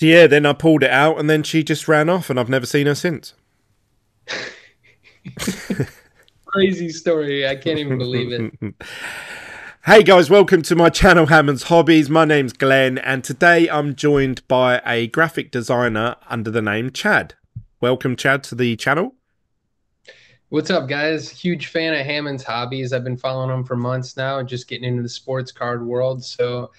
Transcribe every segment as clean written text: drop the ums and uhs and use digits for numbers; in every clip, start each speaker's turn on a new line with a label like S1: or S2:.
S1: Yeah, then I pulled it out and then she just ran off and I've never seen her since.
S2: Crazy story. I can't even believe it.
S1: Hey guys, welcome to my channel Hammonds Hobbies. My name's Glenn and today I'm joined by a graphic designer under the name Chad. Welcome Chad to the channel.
S2: What's up, guys? Huge fan of Hammond's hobbies. I've been following him for months now, just getting into the sports card world. So,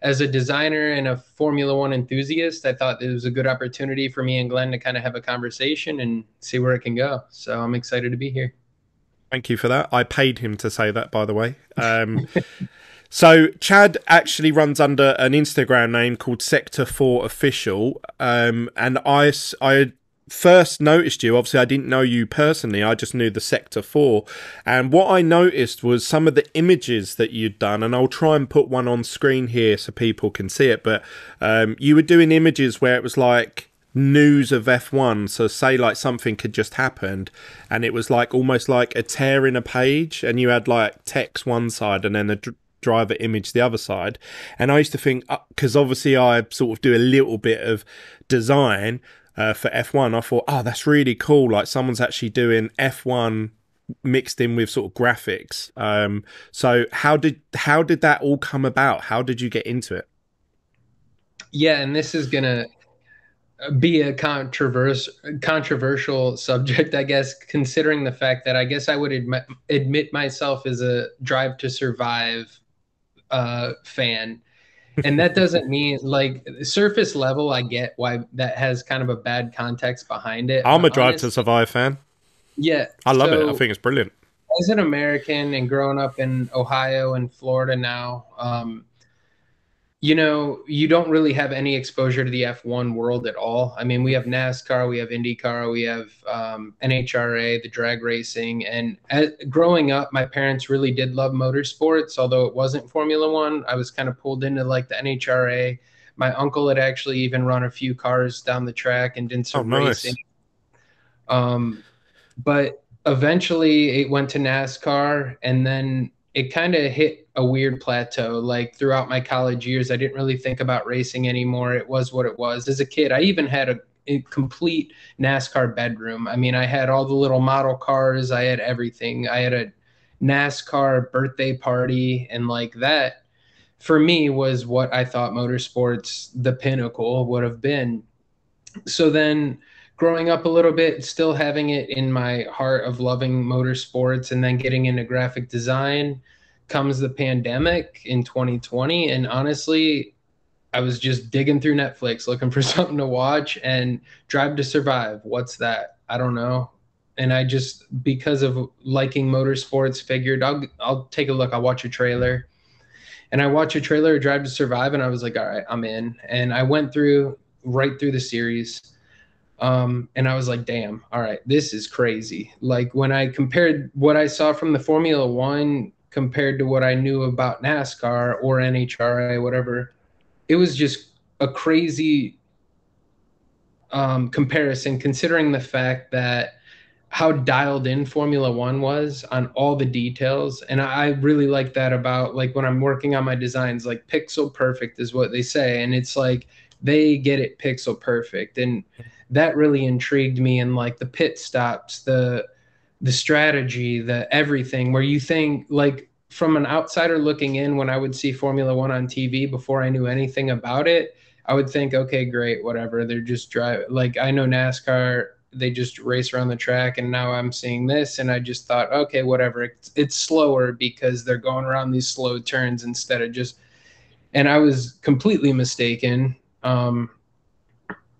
S2: as a designer and a Formula One enthusiast, I thought it was a good opportunity for me and Glenn to kind of have a conversation and see where it can go. So, I'm excited to be here.
S1: Thank you for that. I paid him to say that, by the way. So Chad actually runs under an Instagram name called Sector 4 Official, and I first noticed you. Obviously, I didn't know you personally. I just knew the Sector 4, and what I noticed was some of the images that you'd done, and I'll try and put one on screen here so people can see it. But you were doing images where it was like news of F1, so say like something had just happened and it was like almost like a tear in a page and you had like text one side and then a driver image the other side. And I used to think, because obviously I sort of do a little bit of design for F1, I thought, oh, that's really cool, like someone's actually doing F1 mixed in with sort of graphics. So how did that all come about? How did you get into it?
S2: Yeah, and this is gonna be a controversial subject, I guess, considering the fact that I guess I would admit myself as a Drive to Survive fan. And that doesn't mean, like, surface level, I get why that has kind of a bad context behind it.
S1: I'm
S2: But
S1: a Drive to Survive fan.
S2: yeah,
S1: I love it. I think it's brilliant.
S2: As an American and growing up in Ohio and Florida now, you know, you don't really have any exposure to the F1 world at all. I mean, we have NASCAR, we have IndyCar, we have NHRA, the drag racing. And growing up, my parents really did love motorsports, although it wasn't Formula One. I was kind of pulled into like the NHRA. My uncle had actually even run a few cars down the track and did some racing. But eventually it went to NASCAR, and then it kind of hit a weird plateau. Like throughout my college years, I didn't really think about racing anymore. It was what it was. As a kid, I even had a complete NASCAR bedroom. I mean, I had all the little model cars. I had everything. I had a NASCAR birthday party, and like that for me was what I thought motorsports, the pinnacle, would have been. So then growing up a little bit, still having it in my heart of loving motorsports and then getting into graphic design, comes the pandemic in 2020. And honestly, I was just digging through Netflix looking for something to watch, and Drive to Survive. What's that? I don't know. And I just, because of liking motorsports, figured I'll take a look. I'll watch a trailer. And I watched a trailer of Drive to Survive and I was like, all right, I'm in. And I went right through the series. And I was like, damn, all right, this is crazy. Like when I compared what I saw from the Formula One compared to what I knew about NASCAR or NHRA, whatever, it was just a crazy comparison, considering the fact that how dialed in Formula One was on all the details. And I really like that about, like, when I'm working on my designs, like pixel perfect is what they say. And it's like, they get it pixel perfect. And that really intrigued me. And like the pit stops, the strategy, the everything, where you think, like, from an outsider looking in, when I would see Formula One on TV before I knew anything about it, I would think, okay, great, whatever. They're just driving. Like, I know NASCAR, they just race around the track, and now I'm seeing this, and I just thought, okay, whatever. It's slower because they're going around these slow turns instead of just. And I was completely mistaken.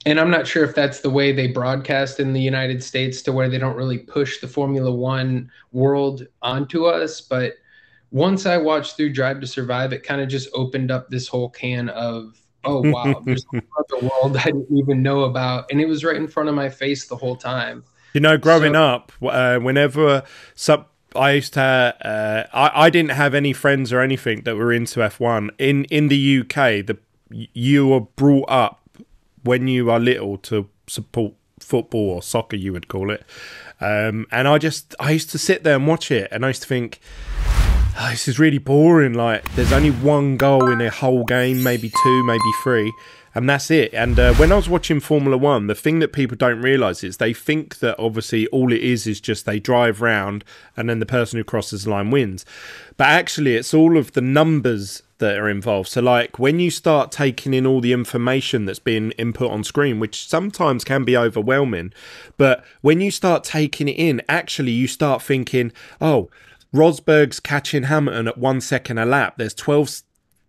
S2: And I'm not sure if that's the way they broadcast in the United States, to where they don't really push the Formula One world onto us. But once I watched through Drive to Survive, it kind of just opened up this whole can of, oh, wow, there's another world I didn't even know about. And it was right in front of my face the whole time.
S1: You know, growing up, whenever I used to, I didn't have any friends or anything that were into F1. In the UK, you were brought up when you are little to support football or soccer, you would call it. And I used to sit there and watch it, and I used to think, oh, this is really boring. Like, there's only one goal in a whole game, maybe two, maybe three. And that's it. And when I was watching Formula One, the thing that people don't realise is they think that obviously all it is just they drive round and then the person who crosses the line wins. But actually, it's all of the numbers that are involved. So like when you start taking in all the information that's being input on screen, which sometimes can be overwhelming, but when you start taking it in, actually you start thinking, oh, Rosberg's catching Hamilton at 1 second a lap. There's 12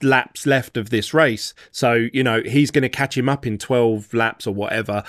S1: laps left of this race, so you know he's going to catch him up in 12 laps or whatever.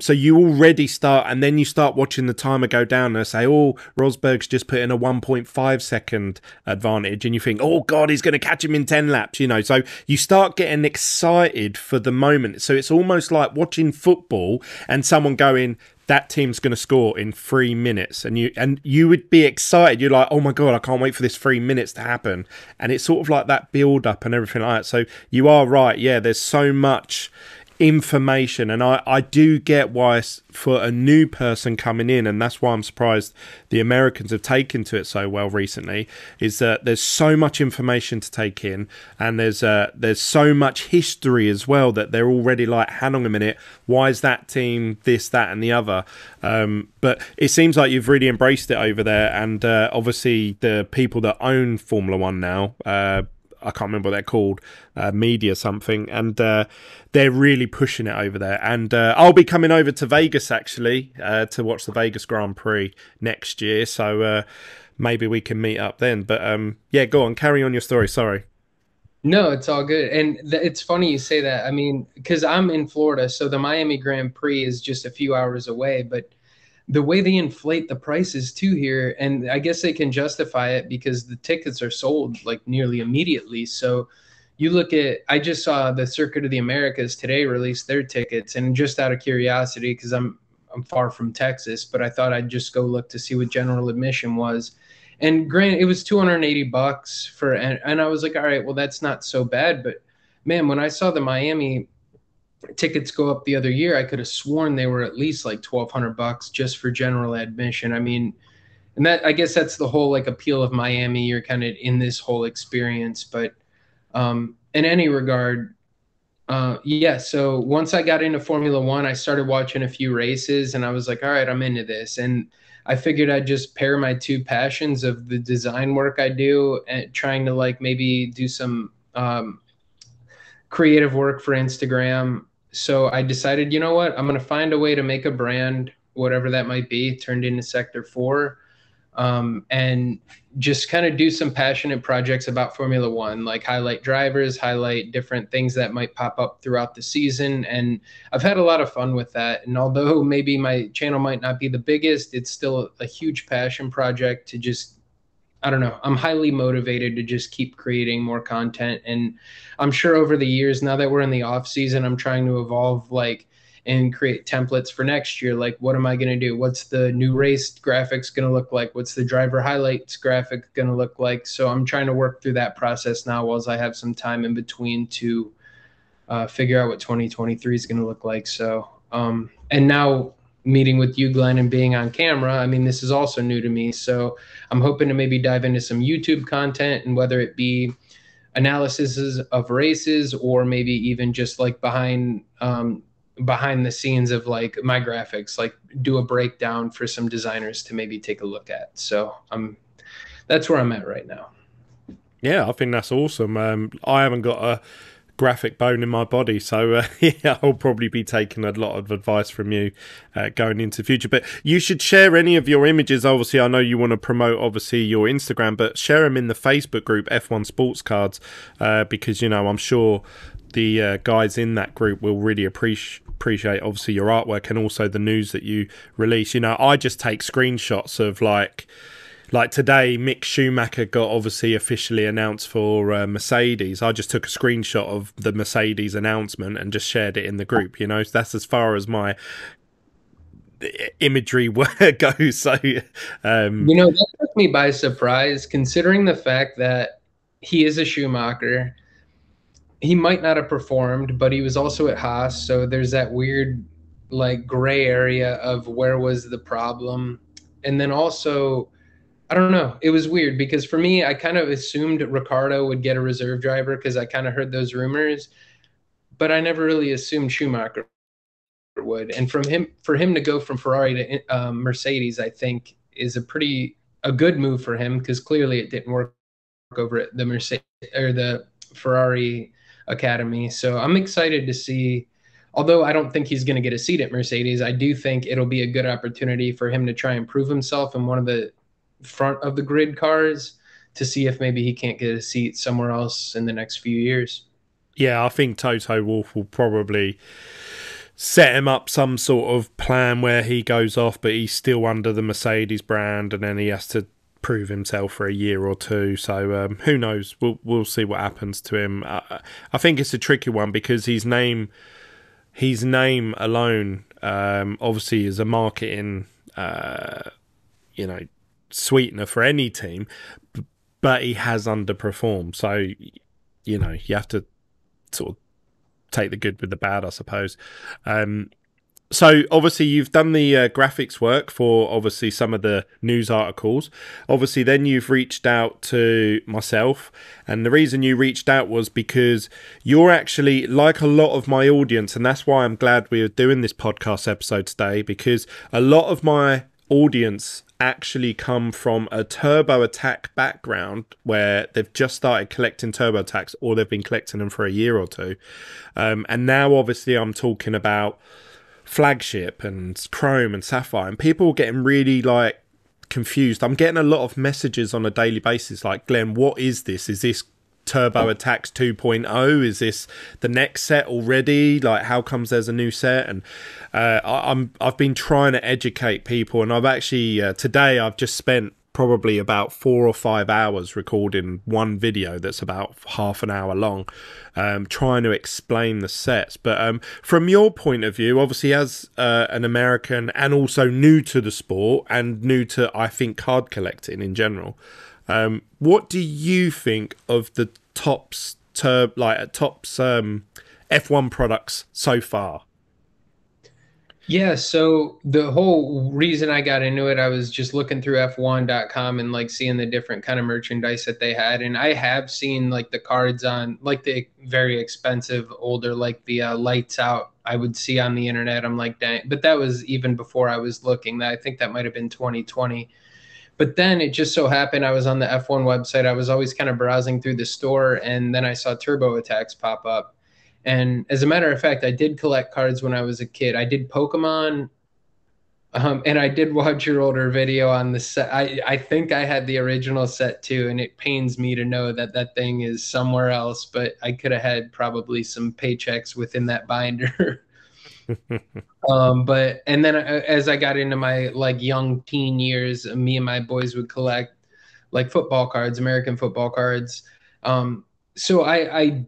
S1: So you already start, and then you start watching the timer go down and say, oh, Rosberg's just put in a 1.5 second advantage, and you think, oh god, he's going to catch him in 10 laps, you know. So you start getting excited for the moment. So it's almost like watching football and someone going, that team's going to score in 3 minutes, and you would be excited. You're like, oh my god, I can't wait for this 3 minutes to happen. And it's sort of like that build up and everything like that. So you are right, yeah, there's so much information, and I do get why for a new person coming in, and that's why I'm surprised the Americans have taken to it so well recently, is that there's so much information to take in, and there's so much history as well that they're already like, hang on a minute, why is that team this, that and the other? But it seems like you've really embraced it over there, and obviously the people that own Formula One now, I can't remember what they're called, media something, and they're really pushing it over there. And I'll be coming over to Vegas actually to watch the Vegas Grand Prix next year, so maybe we can meet up then. But yeah, go on, carry on your story. Sorry.
S2: No, it's all good. And it's funny you say that. I mean, because I'm in Florida, so the Miami Grand Prix is just a few hours away, but the way they inflate the prices too here, and I guess they can justify it because the tickets are sold like nearly immediately. So you look at, I just saw the Circuit of the Americas today release their tickets, and just out of curiosity, because I'm far from Texas, but I thought I'd just go look to see what general admission was. And granted, it was $280 for, and I was like, all right, well, that's not so bad. But man, when I saw the Miami tickets go up the other year, I could have sworn they were at least like $1,200 just for general admission. I mean, and that, I guess that's the whole like appeal of Miami. You're kind of in this whole experience. But in any regard, yeah. So once I got into Formula One, I started watching a few races, and I was like, all right, I'm into this. And I figured I'd just pair my two passions of the design work I do and trying to like maybe do some creative work for Instagram. So I decided, you know what, I'm going to find a way to make a brand, whatever that might be, turned into Sector 4, and just kind of do some passionate projects about Formula One, like highlight drivers, highlight different things that might pop up throughout the season. And I've had a lot of fun with that. And although maybe my channel might not be the biggest, it's still a huge passion project to just, I don't know, I'm highly motivated to just keep creating more content. And I'm sure over the years, now that we're in the off season, I'm trying to evolve like and create templates for next year. Like, what am I going to do? What's the new race graphics going to look like? What's the driver highlights graphic going to look like? So I'm trying to work through that process now while I have some time in between to figure out what 2023 is going to look like. So, and now meeting with you, Glenn, and being on camera, I mean, this is also new to me. So I'm hoping to maybe dive into some YouTube content, and whether it be analyses of races or maybe even just like behind the scenes of like my graphics, like do a breakdown for some designers to maybe take a look at. So that's where I'm at right now.
S1: Yeah, I think that's awesome. I haven't got a graphic bone in my body, so yeah, I'll probably be taking a lot of advice from you going into the future. But you should share any of your images. Obviously, I know you want to promote obviously your Instagram, but share them in the Facebook group F1 Sports Cards, because you know, I'm sure the guys in that group will really appreciate obviously your artwork and also the news that you release. You know, I just take screenshots of like today, Mick Schumacher got obviously officially announced for Mercedes. I just took a screenshot of the Mercedes announcement and just shared it in the group. You know, so that's as far as my imagery goes. So, you
S2: know, that took me by surprise, considering the fact that he is a Schumacher. He might not have performed, but he was also at Haas. So there's that weird, like, gray area of where was the problem. And then also, I don't know. It was weird because for me, I kind of assumed Ricardo would get a reserve driver because I kind of heard those rumors. but I never really assumed Schumacher would. And for him to go from Ferrari to Mercedes, I think is a good move for him, because clearly it didn't work over at the Mercedes or the Ferrari Academy. So I'm excited to see. Although I don't think he's going to get a seat at Mercedes, I do think it'll be a good opportunity for him to try and prove himself in one of the front of the grid cars, to see if maybe he can't get a seat somewhere else in the next few years.
S1: Yeah, I think Toto Wolff will probably set him up some sort of plan where he goes off, but he's still under the Mercedes brand, and then he has to prove himself for a year or two. So who knows? We'll see what happens to him. I think it's a tricky one, because his name alone, obviously, is a marketing, sweetener for any team, but he has underperformed. So, you have to sort of take the good with the bad, I suppose. So obviously you've done the graphics work for obviously some of the news articles. Obviously then you've reached out to myself, and the reason you reached out was because you're actually like a lot of my audience, and that's why I'm glad we are doing this podcast episode today, because a lot of my audience actually come from a turbo attack background where they've just started collecting turbo attacks, or they've been collecting them for a year or two. And now obviously I'm talking about flagship and chrome and sapphire, and people are getting really like confused. I'm getting a lot of messages on a daily basis like, Glenn, what is this? Is this Turbo Attacks 2.0? Is this the next set already? Like, how comes there's a new set? And I've been trying to educate people, and I've actually today I've just spent probably about 4 or 5 hours recording one video that's about half an hour long, trying to explain the sets. But from your point of view, obviously as an American and also new to the sport and new to, I think, card collecting in general, what do you think of the tops F1 products so far?
S2: Yeah, so the whole reason I got into it, I was just looking through F1.com and like seeing the different kind of merchandise that they had. And I have seen like the cards on like the very expensive older, like the lights out, I would see on the internet. I'm like, dang, but that was even before I was looking. I think that might have been 2020. But then it just so happened I was on the F1 website. I was always kind of browsing through the store, and then I saw Turbo Attacks pop up. And as a matter of fact, I did collect cards when I was a kid. I did Pokemon, and I did watch your older video on the set. I think I had the original set too, and it pains me to know that that thing is somewhere else, but I could have had probably some paychecks within that binder. And then as I got into my like young teen years, me and my boys would collect like football cards, American football cards. So I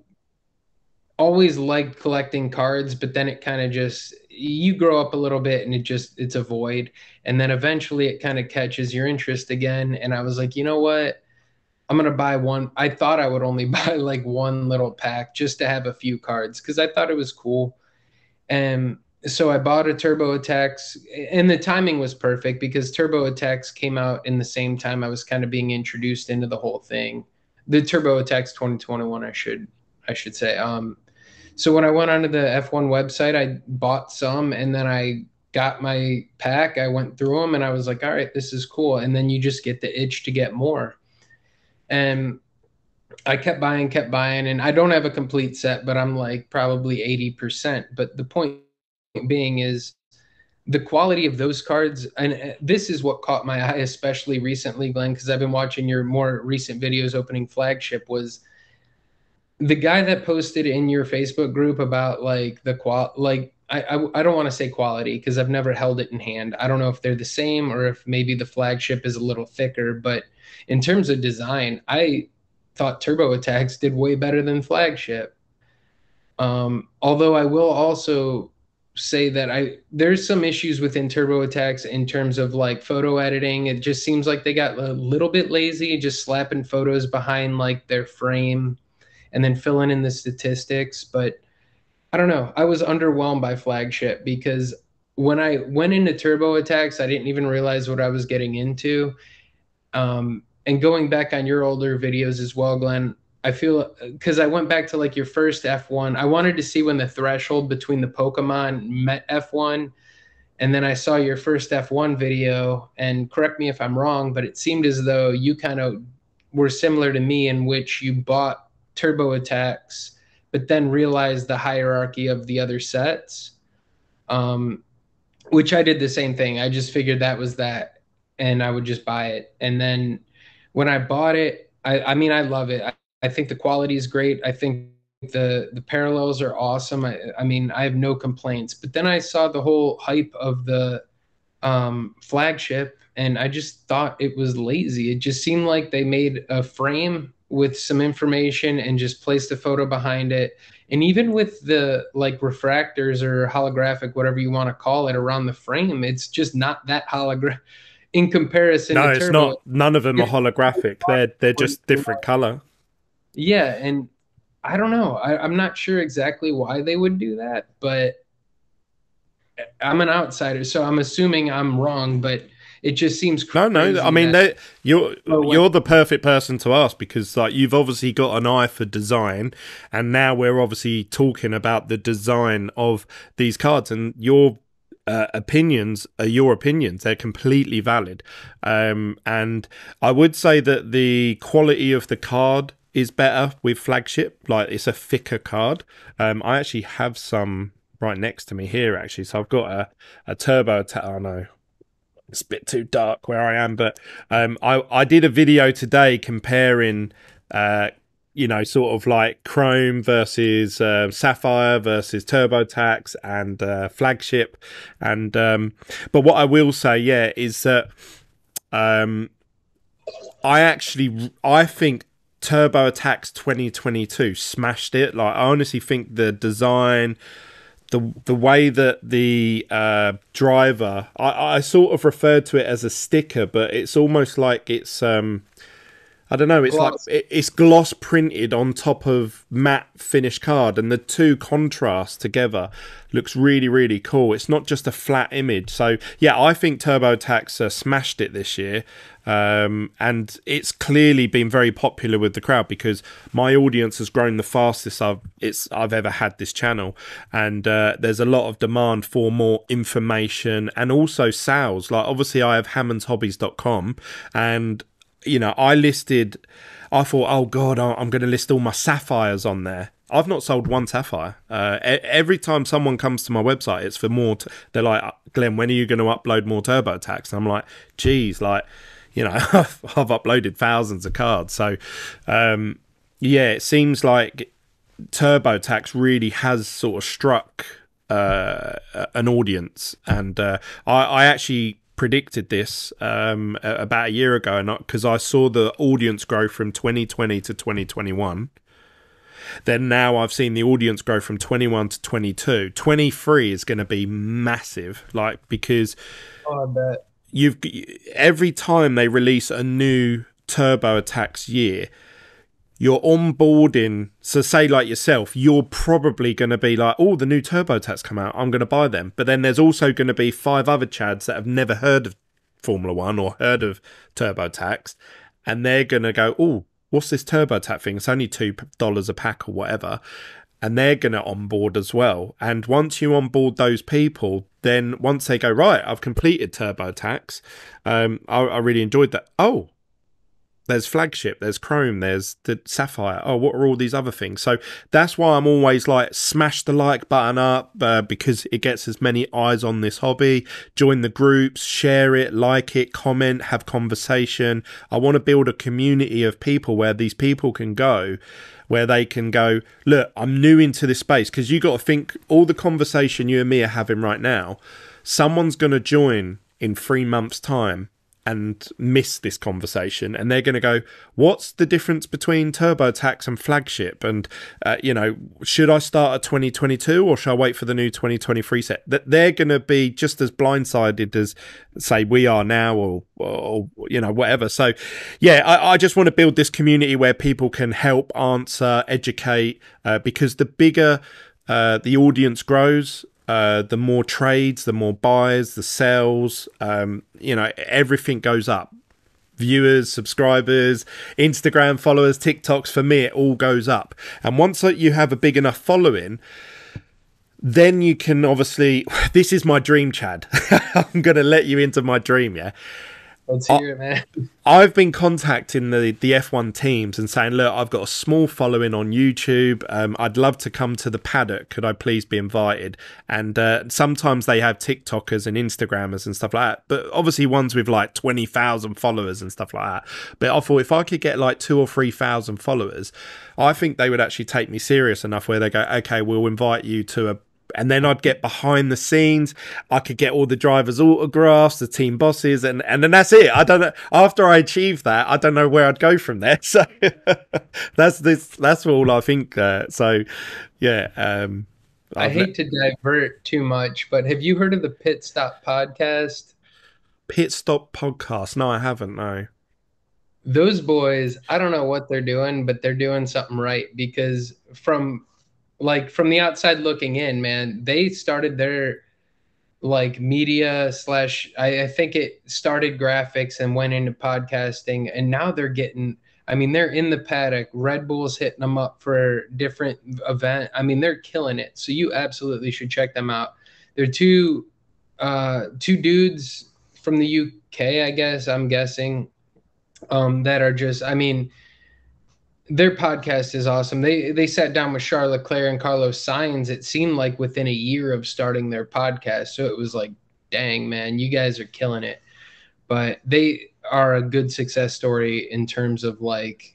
S2: always liked collecting cards, but then it kind of just, you grow up a little bit and it's a void. And then eventually it kind of catches your interest again. And I was like, you know what? I'm going to buy one. I thought I would only buy like one little pack just to have a few cards, because I thought it was cool. And so I bought a Turbo Attacks, and the timing was perfect because Turbo Attacks came out in the same time I was kind of being introduced into the whole thing. The Turbo Attacks 2021, I should say. So when I went onto the F1 website, I bought some, and then I got my pack. I went through them, and I was like, all right, this is cool. And then you just get the itch to get more. And I kept buying, and I don't have a complete set, but I'm like probably 80%. But the point being is the quality of those cards, and this is what caught my eye, especially recently, Glenn, because I've been watching your more recent videos opening flagship, was the guy that posted in your Facebook group about like I don't want to say quality because I've never held it in hand. I don't know if they're the same or if maybe the flagship is a little thicker, but in terms of design, I thought Turbo Attacks did way better than flagship. Although I will also say that there's some issues within Turbo Attacks in terms of like photo editing. It just seems like they got a little bit lazy, just slapping photos behind like their frame and then filling in the statistics. But I don't know. I was underwhelmed by flagship because when I went into Turbo Attacks, I didn't even realize what I was getting into. And going back on your older videos as well, Glenn, I feel because I went back to like your first F1. I wanted to see when the threshold between the Pokemon met F1, and then I saw your first F1 video. And correct me if I'm wrong, but it seemed as though you kind of were similar to me in which you bought turbo attacks, but then realized the hierarchy of the other sets. Um, which I did the same thing. I just figured that was that, and I would just buy it. And then when I bought it, I mean, I love it. I think the quality is great. I think the parallels are awesome. I mean, I have no complaints. But then I saw the whole hype of the flagship, and I just thought it was lazy. It just seemed like they made a frame with some information and just placed a photo behind it. And even with the like refractors or holographic, whatever you want to call it, around the frame, it's just not that holographic in comparison
S1: No,
S2: to
S1: it's
S2: turbo.
S1: not. None of them are holographic. They're just different color.
S2: Yeah, and I don't know. I'm not sure exactly why they would do that, but I'm an outsider, so I'm assuming I'm wrong, but it just seems
S1: No, no. I
S2: crazy
S1: mean,
S2: that
S1: you're the perfect person to ask because like you've obviously got an eye for design, and now we're obviously talking about the design of these cards, and your opinions are your opinions. They're completely valid. And I would say that the quality of the card is better with flagship. Like it's a thicker card. I actually have some right next to me here actually. So I've got a turbo attack. Oh no, it's a bit too dark where I am, but I did a video today comparing sort of like Chrome versus Sapphire versus TurboTax and Flagship, and but what I will say, yeah, is that I think TurboTax 2022 smashed it. Like I honestly think the design, the way that the driver, I sort of referred to it as a sticker, but it's almost like it's I don't know. It's
S2: gloss.
S1: like it's gloss printed on top of matte finished card, and the two contrast together looks really, really cool. It's not just a flat image. So yeah, I think TurboTax smashed it this year, and it's clearly been very popular with the crowd because my audience has grown the fastest I've ever had this channel, and there's a lot of demand for more information and also sales. Like obviously, I have HammondsHobbies.com, and I thought, oh God, I'm going to list all my sapphires on there. I've not sold one sapphire. Every time someone comes to my website, it's for more. They're like, Glenn, when are you going to upload more TurboTax? And I'm like, geez, like, I've uploaded thousands of cards. So, yeah, it seems like TurboTax really has sort of struck an audience. And I actually predicted this about a year ago, and because I saw the audience grow from 2020 to 2021. Then now I've seen the audience grow from 21 to 22. 23 is going to be massive, like because
S2: Oh, I bet.
S1: every time they release a new TurboTax year, you're onboarding. So say like yourself, you're probably going to be like, oh, the new TurboTax come out, I'm going to buy them. But then there's also going to be 5 other chads that have never heard of Formula One or heard of TurboTax, and they're going to go, oh, what's this TurboTax thing? It's only $2 a pack or whatever. And they're going to onboard as well. And once you onboard those people, then once they go, right, I've completed TurboTax, I really enjoyed that. Oh, there's Flagship, there's Chrome, there's the Sapphire. Oh, what are all these other things? So that's why I'm always like, smash the like button up because it gets as many eyes on this hobby. Join the groups, share it, like it, comment, have conversation. I want to build a community of people where these people can go, where they can go, look, I'm new into this space. Because you got to think, all the conversation you and me are having right now, someone's going to join in 3 months' time and miss this conversation, and they're going to go, what's the difference between TurboTax and Flagship? And should I start at 2022 or should I wait for the new 2023 set? That they're going to be just as blindsided as say we are now, or whatever. So yeah, I just want to build this community where people can help, answer, educate, because the bigger the audience grows, the more trades, the more buys, the sales, everything goes up. viewers, subscribers, Instagram followers, TikToks. For me, it all goes up. And once you have a big enough following, then you can obviously, this is my dream, Chad. I'm going to let you into my dream, yeah?
S2: Let's hear it, man.
S1: I've been contacting the F1 teams and saying, look, I've got a small following on YouTube. I'd love to come to the paddock. Could I please be invited? And sometimes they have TikTokers and Instagrammers and stuff like that. But obviously ones with like 20,000 followers and stuff like that. But I thought if I could get like 2,000 or 3,000 followers, I think they would actually take me serious enough where they go, okay, we'll invite you to a... And then I'd get behind the scenes. I could get all the drivers' autographs, the team bosses, and then that's it. I don't know. After I achieve that, I don't know where I'd go from there. So that's all I think. So yeah.
S2: I hate to divert too much, but have you heard of the Pit Stop podcast?
S1: Pit Stop podcast? No, I haven't. No.
S2: Those boys, I don't know what they're doing, but they're doing something right, because from the outside looking in, man, they started their like media slash, I think it started graphics and went into podcasting, and now they're getting, I mean, they're in the paddock. Red Bull's hitting them up for different event. I mean, they're killing it. So you absolutely should check them out. They're two dudes from the UK, I guess, I'm guessing, that are just, I mean, their podcast is awesome. They sat down with Charles Leclerc and Carlos Sainz, it seemed like within a year of starting their podcast. So it was like, dang, man, you guys are killing it. But they are a good success story in terms of like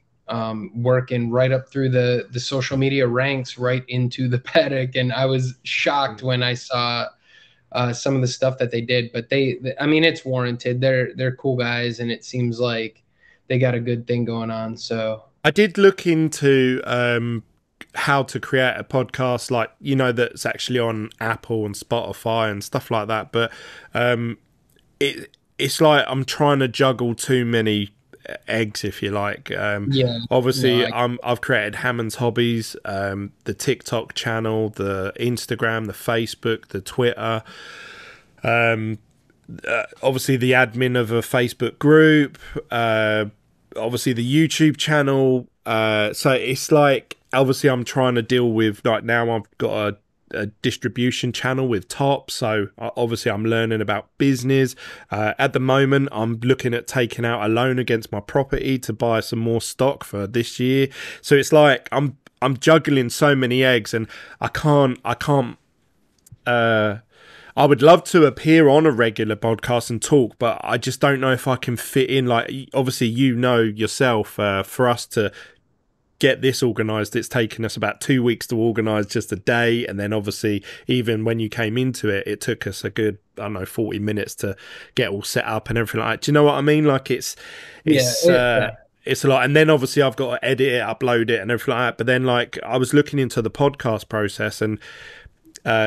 S2: working right up through the social media ranks right into the paddock. And I was shocked when I saw some of the stuff that they did. But I mean, it's warranted. They're cool guys, and it seems like they got a good thing going on. So
S1: I did look into how to create a podcast, like, you know, that's actually on Apple and Spotify and stuff like that. But it's like I'm trying to juggle too many eggs, if you like. Obviously, I've created Hammonds Hobbies, the TikTok channel, the Instagram, the Facebook, the Twitter. Obviously, the admin of a Facebook group. Obviously the YouTube channel, so it's like, obviously I'm trying to deal with, like, now I've got a distribution channel with Top, so obviously I'm learning about business. At the moment I'm looking at taking out a loan against my property to buy some more stock for this year. So it's like I'm juggling so many eggs, and I can't I would love to appear on a regular podcast and talk, but I just don't know if I can fit in. Like, obviously, you know yourself, for us to get this organised, it's taken us about 2 weeks to organise just a day. And then obviously, even when you came into it, it took us a good, I don't know, 40 minutes to get all set up and everything like that. Do you know what I mean? Like, it's a lot. And then obviously I've got to edit it, upload it and everything like that. But then, like, I was looking into the podcast process, and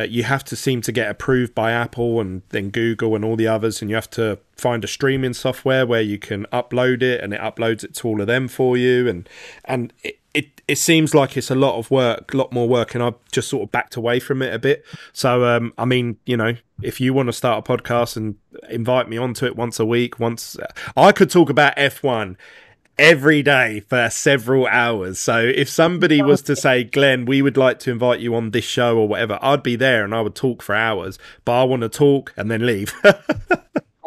S1: you have to seem to get approved by Apple and then Google and all the others, and you have to find a streaming software where you can upload it, and it uploads it to all of them for you, and it seems like it's a lot of work, a lot more work, and I've just sort of backed away from it a bit. So I mean, you know, if you want to start a podcast and invite me onto it once a week, I could talk about F1 every day for several hours. So if somebody was to say, Glenn, we would like to invite you on this show or whatever, I'd be there and I would talk for hours, but I want to talk and then leave.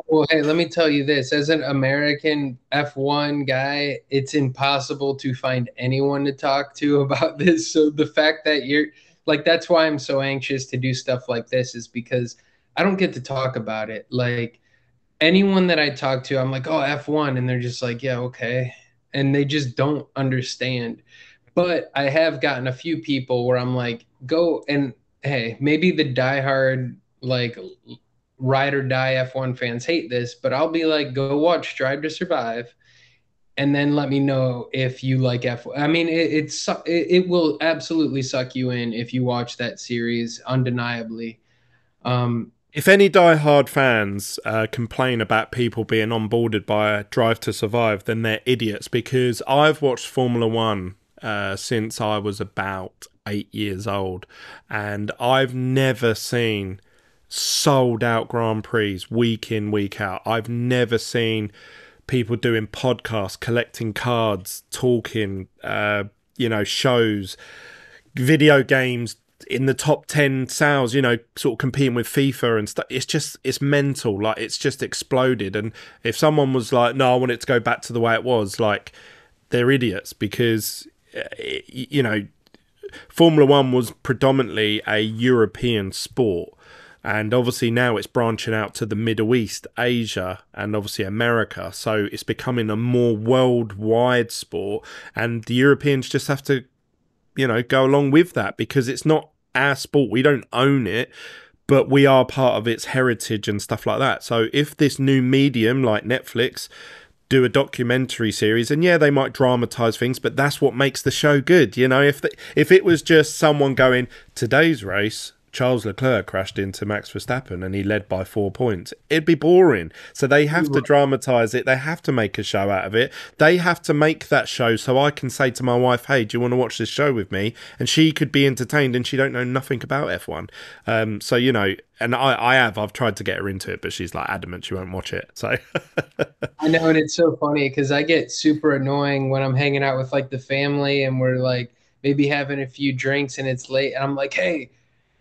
S2: Well, hey, let me tell you this. As an American F1 guy, it's impossible to find anyone to talk to about this. So the fact that you're like, that's why I'm so anxious to do stuff like this, is because I don't get to talk about it. Like, anyone that I talk to, I'm like, oh, F1. And they're just like, yeah, okay. And they just don't understand. But I have gotten a few people where I'm like, go, and hey, maybe the diehard, like, ride or die F1 fans hate this, but I'll be like, go watch Drive to Survive, and then let me know if you like F1. I mean, it will absolutely suck you in if you watch that series, undeniably.
S1: If any diehard fans complain about people being onboarded by Drive to Survive, then they're idiots, because I've watched Formula One since I was about 8 years old, and I've never seen sold out Grand Prix week in, week out. I've never seen people doing podcasts, collecting cards, talking, shows, video games in the top 10 sales, sort of competing with FIFA and stuff. It's mental. Like, it's just exploded. And if someone was like, no, I want it to go back to the way it was, like, they're idiots, because, Formula One was predominantly a European sport. And obviously now it's branching out to the Middle East, Asia, and obviously America. So it's becoming a more worldwide sport. And the Europeans just have to, go along with that, because it's not our sport. We don't own it, but we are part of its heritage and stuff like that. So if this new medium like Netflix do a documentary series, and yeah, they might dramatize things, but that's what makes the show good. If it was just someone going, today's race, Charles Leclerc crashed into Max Verstappen and he led by 4 points, it'd be boring. So they have to dramatize it. They have to make a show out of it. They have to make that show so I can say to my wife, hey, do you want to watch this show with me? And she could be entertained, and she don't know nothing about F1. And I've tried to get her into it, but she's like adamant she won't watch it. So
S2: I know, and it's so funny because I get super annoying when I'm hanging out with like the family and we're like maybe having a few drinks and it's late, and I'm like, hey,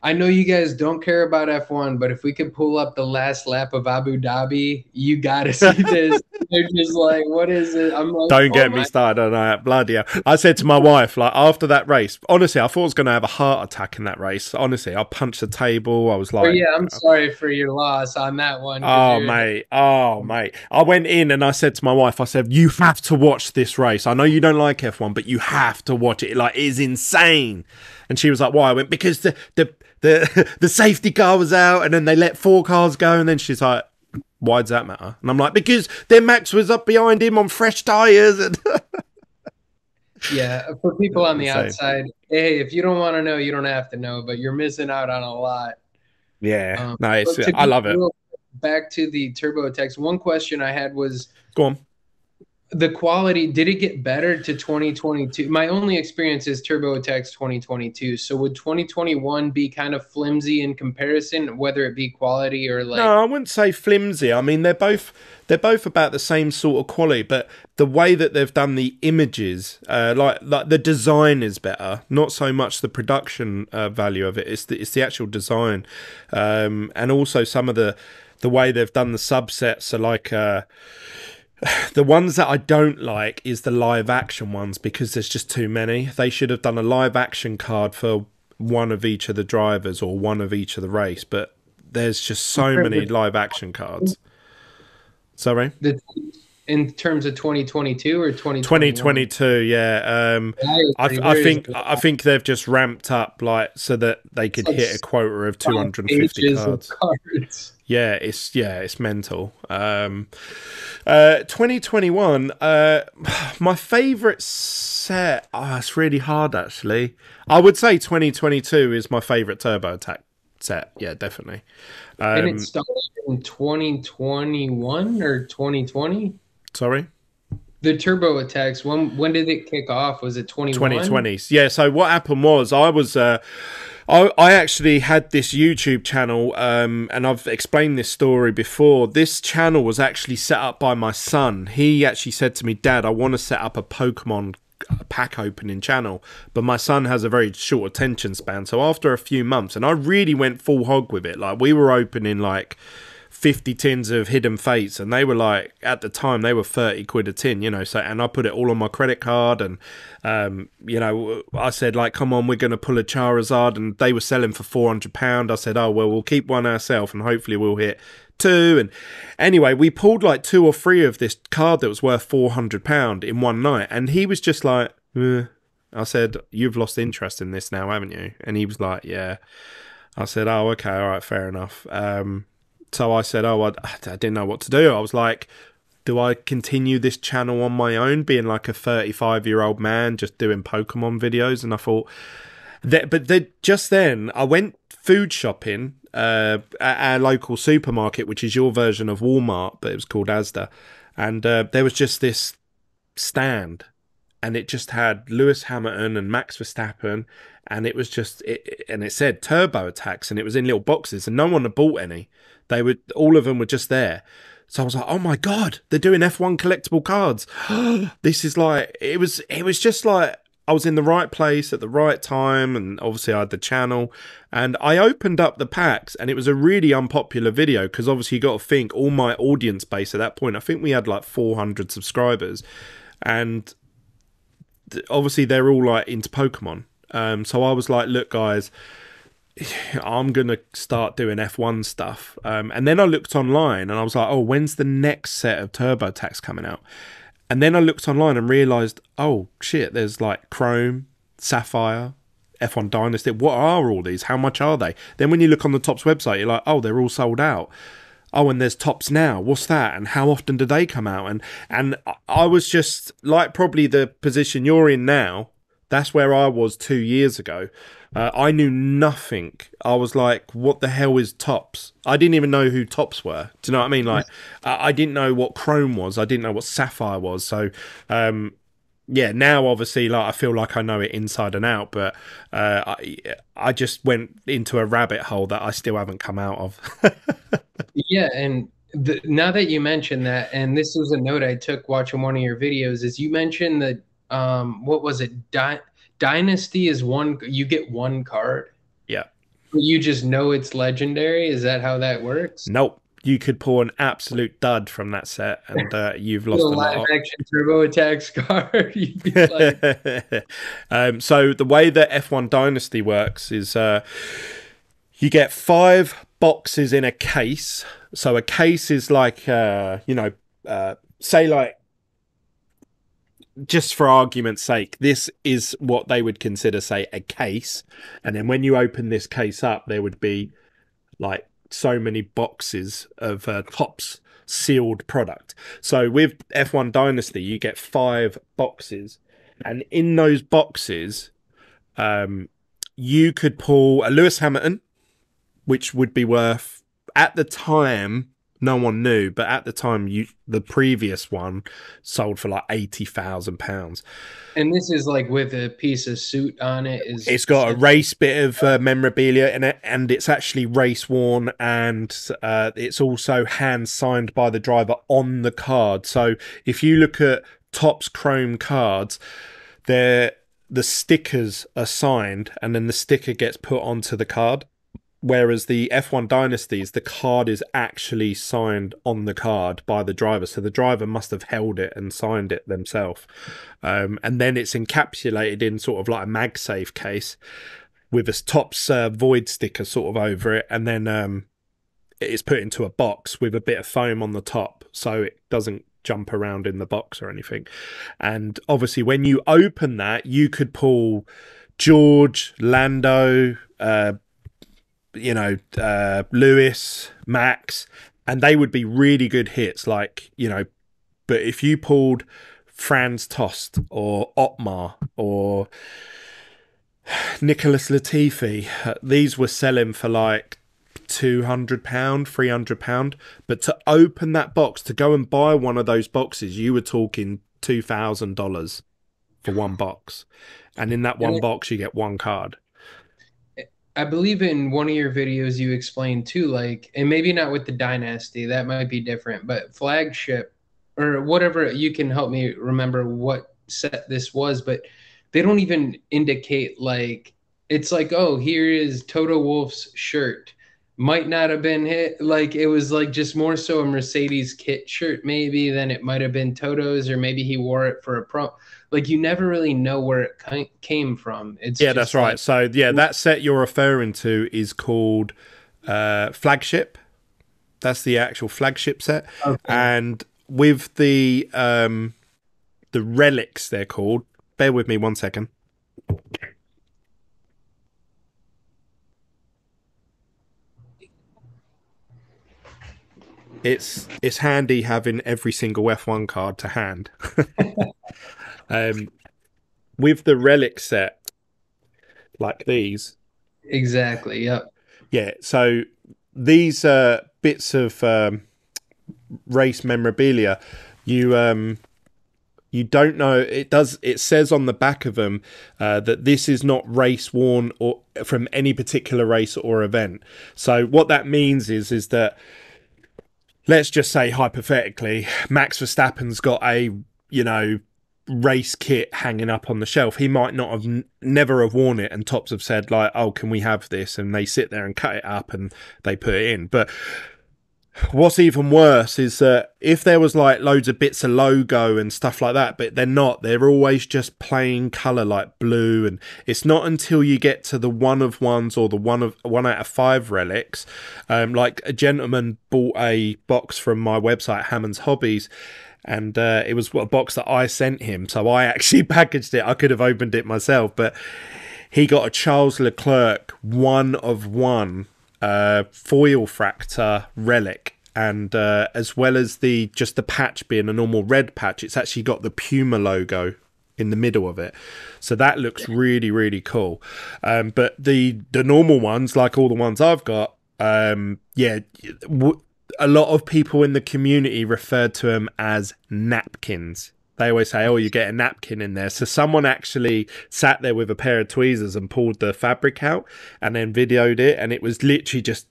S2: I know you guys don't care about F1, but if we could pull up the last lap of Abu Dhabi, you got to see this. They're just like, what is it? I'm like,
S1: don't get me started on that. Bloody hell. I said to my wife, like, after that race, honestly, I thought I was going to have a heart attack in that race. Honestly, I punched the table. I was like,
S2: yeah, I'm sorry for your loss on that one.
S1: Oh, mate. I went in and I said to my wife, I said, you have to watch this race. I know you don't like F1, but you have to watch it. Like, it is insane. And she was like, why? I went, because the safety car was out, and then they let 4 cars go, and then she's like, why does that matter? And I'm like, because then Max was up behind him on fresh tyres. And
S2: yeah, for people on the outside, hey, if you don't want to know, you don't have to know, but you're missing out on a lot.
S1: Yeah, nice. I love it.
S2: Back to the TurboTax, one question I had was,
S1: go on.
S2: The quality, did it get better to 2022? My only experience is TurboTax 2022. So would 2021 be kind of flimsy in comparison, whether it be quality or like?
S1: No, I wouldn't say flimsy. I mean, they're both about the same sort of quality, but the way that they've done the images, like the design is better. Not so much the production value of it. It's the actual design, and also some of the way they've done the subsets are like. The ones that I don't like is the live action ones, because there's just too many. They should have done a live action card for one of each of the drivers or one of each of the race, but there's just so many live action cards. Sorry?
S2: In terms of 2022 or 2021?
S1: 2022, yeah. I think they've just ramped up like so that they could hit a quota of 250 cards. Yeah, it's mental. 2021, my favourite set. Oh, it's really hard actually. I would say 2022 is my favourite TurboTax set. Yeah, definitely.
S2: And it started in 2021 or 2020?
S1: Sorry?
S2: The TurboTax, when did it kick off? Was it
S1: 2020? Yeah, so what happened was I actually had this YouTube channel, and I've explained this story before. This channel was actually set up by my son. He actually said to me, Dad, I want to set up a Pokemon pack opening channel, but my son has a very short attention span. So after a few months, and I really went full hog with it, like we were opening like 50 tins of Hidden Fates, and they were like, at the time they were 30 quid a tin, so, and I put it all on my credit card, and I said like, come on, we're going to pull a Charizard, and they were selling for £400. I said, oh well, we'll keep one ourselves and hopefully we'll hit 2. And anyway, we pulled like 2 or 3 of this card that was worth £400 in one night, and he was just like, I said, you've lost interest in this now, haven't you? And he was like, yeah. I said, oh, okay, all right, fair enough. So I said, oh, I didn't know what to do. I was like, do I continue this channel on my own, being like a 35-year-old man just doing Pokemon videos? And I thought, just then I went food shopping at our local supermarket, which is your version of Walmart, but it was called Asda. And there was just this stand, and it just had Lewis Hamilton and Max Verstappen, and it was just, and it said TurboTax, and it was in little boxes, and no one had bought any. All of them were just there. So I was like, oh my God, they're doing F1 collectible cards. This is like, it was just like, I was in the right place at the right time, and obviously I had the channel, and I opened up the packs, and it was a really unpopular video because obviously you got to think all my audience base at that point, I think we had like 400 subscribers, and obviously they're all like into Pokemon. So I was like, look guys, I'm going to start doing F1 stuff. And then I looked online and I was like, oh, when's the next set of TurboTax coming out? And then I looked online and realised, oh, shit, there's like Chrome, Sapphire, F1 Dynasty. What are all these? How much are they? Then when you look on the Topps website, you're like, oh, they're all sold out. Oh, and there's Topps Now. What's that? And how often do they come out? And I was just like probably the position you're in now. That's where I was 2 years ago. I knew nothing. I was like, what the hell is Topps? I didn't even know who Topps were. Do you know what I mean? Like, I didn't know what Chrome was. I didn't know what Sapphire was. So, yeah, now obviously, like, I feel like I know it inside and out. But I just went into a rabbit hole that I still haven't come out of.
S2: Yeah, and now that you mentioned that, and this was a note I took watching one of your videos, is you mentioned that what was it? Dynasty is one, you get one card.
S1: Yeah.
S2: You just know it's legendary. Is that how that works?
S1: Nope. You could pull an absolute dud from that set, and you've lost a lot.
S2: Live action Turbo Attacks card. You'd be like...
S1: So the way that F1 Dynasty works is you get 5 boxes in a case. So a case is like, say like, just for argument's sake, this is what they would consider, say, a case. And then when you open this case up, there would be like so many boxes of Topps sealed product. So with F1 Dynasty, you get 5 boxes. And in those boxes, you could pull a Lewis Hamilton, which would be worth, at the time, no one knew, but at the time, the previous one sold for like £80,000.
S2: And this is like with a piece of suit on it.
S1: It's got a race bit of memorabilia in it, and it's actually race worn, and it's also hand signed by the driver on the card. So if you look at Topps Chrome cards, the stickers are signed, and then the sticker gets put onto the card. Whereas the F1 Dynasties, the card is actually signed on the card by the driver. So the driver must have held it and signed it themselves. And then it's encapsulated in sort of like a MagSafe case with a Topps void sticker sort of over it. And then it's put into a box with a bit of foam on the top so it doesn't jump around in the box or anything. And obviously when you open that, you could pull George, Lando, Lewis, Max, and they would be really good hits, like, but if you pulled Franz Tost or Otmar or Nicholas Latifi, these were selling for like £200, £300. But to open that box, to go and buy one of those boxes, you were talking $2,000 for one box. And in that one box, you get one card.
S2: I believe in one of your videos you explained too, like, and maybe not with the Dynasty, that might be different, but Flagship or whatever, you can help me remember what set this was, but they don't even indicate, like, it's like, oh, here is Toto Wolff's shirt. Might not have been hit. Like, it was like just more so a Mercedes kit shirt maybe than it might have been Toto's, or maybe he wore it for a pro. Like, you never really know where it came from. It's
S1: that's right. So yeah, that set you're referring to is called Flagship. That's the actual Flagship set. Okay. And with the relics, they're called. Bear with me 1 second. It's handy having every single F1 card to hand. With the relic set, like these.
S2: Exactly, yep.
S1: Yeah, so these bits of race memorabilia, you don't know, it says on the back of them that this is not race worn or from any particular race or event. So what that means is that let's just say hypothetically, Max Verstappen's got a, race kit hanging up on the shelf. He might not have never have worn it, and Topps have said like, oh, can we have this? And they sit there and cut it up and they put it in. But what's even worse is that if there was like loads of bits of logo and stuff like that, but they're not, they're always just plain color like blue. And it's not until you get to the one of ones or the one out of 5 relics. Like a gentleman bought a box from my website, Hammonds Hobbies, and it was a box that I sent him. So I actually packaged it. I could have opened it myself, but he got a Charles Leclerc 1 of 1 foil fractor relic, and as well as the patch being a normal red patch, it's actually got the Puma logo in the middle of it, so that looks really, really cool. But the normal ones, like all the ones I've got, a lot of people in the community referred to them as napkins. They always say, oh, you get a napkin in there. So someone actually sat there with a pair of tweezers and pulled the fabric out and then videoed it. And it was literally just,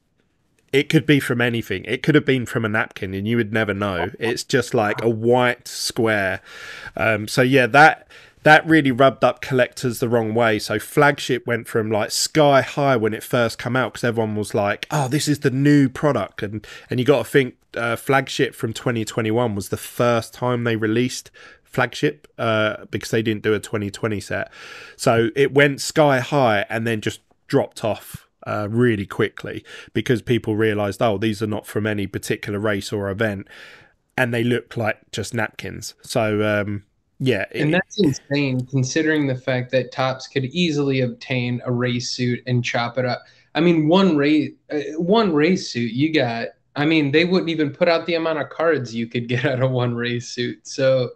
S1: it could be from anything. It could have been from a napkin and you would never know. It's just like a white square. So yeah, that really rubbed up collectors the wrong way. So Flagship went from like sky high when it first came out, because everyone was like, oh, this is the new product. And you got to think, Flagship from 2021 was the first time they released Flagship, because they didn't do a 2020 set. So it went sky high and then just dropped off really quickly, because people realized, oh, these are not from any particular race or event, and they look like just napkins. So yeah,
S2: and that's insane, considering the fact that Topps could easily obtain a race suit and chop it up. I mean, one race suit you got. I mean, they wouldn't even put out the amount of cards you could get out of one race suit. So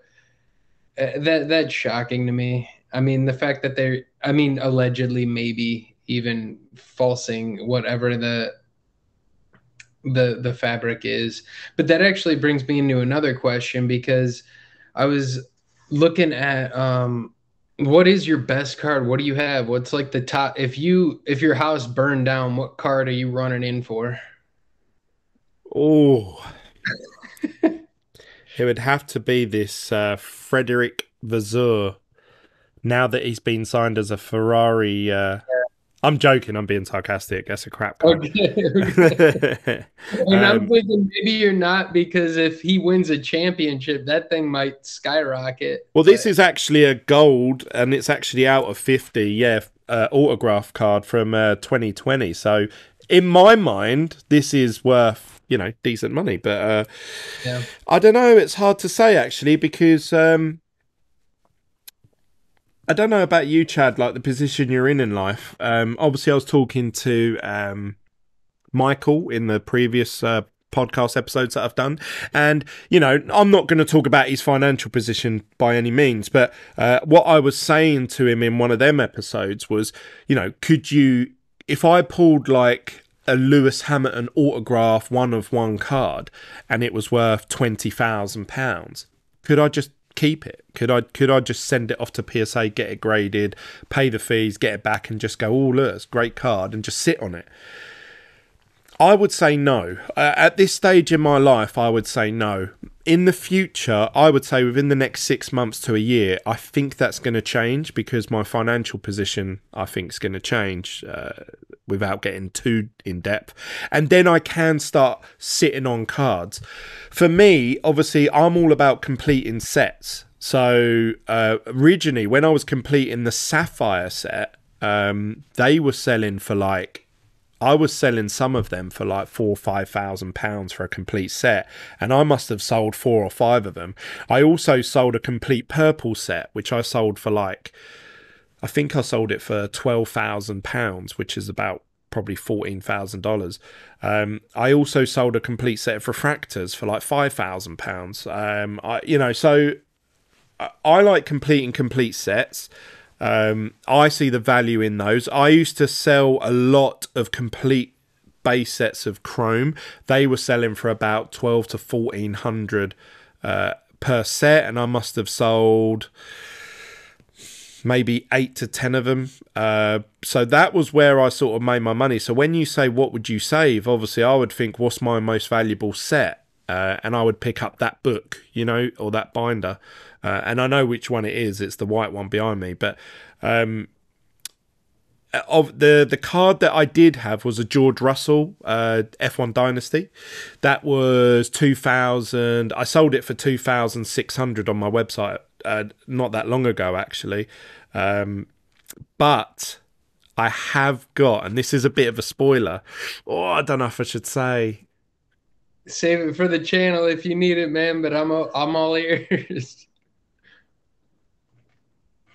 S2: that's shocking to me. I mean, the fact that allegedly maybe even falsing whatever the fabric is. But that actually brings me into another question, because I was looking at what is your best card? What do you have? What's like the top? If your house burned down, what card are you running in for?
S1: Oh, it would have to be this Frederick Vasseur. Now that he's been signed as a Ferrari, I'm joking. I'm being sarcastic. That's a crap card.
S2: Okay. And I'm thinking maybe you're not, because if he wins a championship, that thing might skyrocket.
S1: Well, this is actually a gold, and it's actually out of 50. Yeah, autograph card from 2020. So, in my mind, this is worth decent money. But
S2: yeah.
S1: I don't know. It's hard to say actually, because I don't know about you, Chad, like the position you're in life. Obviously, I was talking to Michael in the previous podcast episodes that I've done. And, I'm not going to talk about his financial position by any means. But what I was saying to him in one of them episodes was, could you, if I pulled like a Lewis Hamilton autograph 1 of 1 card and it was worth £20,000, could I just keep it? Could I just send it off to PSA, get it graded, pay the fees, get it back, and just go, oh look, it's a great card, and just sit on it? I would say no. At this stage in my life, I would say no. In the future, I would say within the next 6 months to a year, I think that's going to change, because my financial position, I think, is going to change without getting too in depth. And then I can start sitting on cards. For me, obviously, I'm all about completing sets. So originally, when I was completing the Sapphire set, they were selling for I was selling some of them for like £4,000 or £5,000 for a complete set, and I must have sold 4 or 5 of them. I also sold a complete purple set, which I sold for I think I sold it for £12,000, which is about probably $14,000. I also sold a complete set of refractors for like £5,000. So I like completing complete sets. I see the value in those. I used to sell a lot of complete base sets of chrome. They were selling for about 12 to 1400 per set, and I must have sold maybe 8 to 10 of them. So that was where I sort of made my money. So when you say what would you save, obviously I would think, what's my most valuable set? and I would pick up that book, you know, or that binder, and I know which one it is. It's the white one behind me, but of the card that I did have was a George Russell F1 Dynasty. That was 2000. I sold it for 2,600 on my website not that long ago, actually. But I have got, and this is a bit of a spoiler. Oh, I don't know if I should say.
S2: Save it for the channel if you need it, man. But I'm all ears.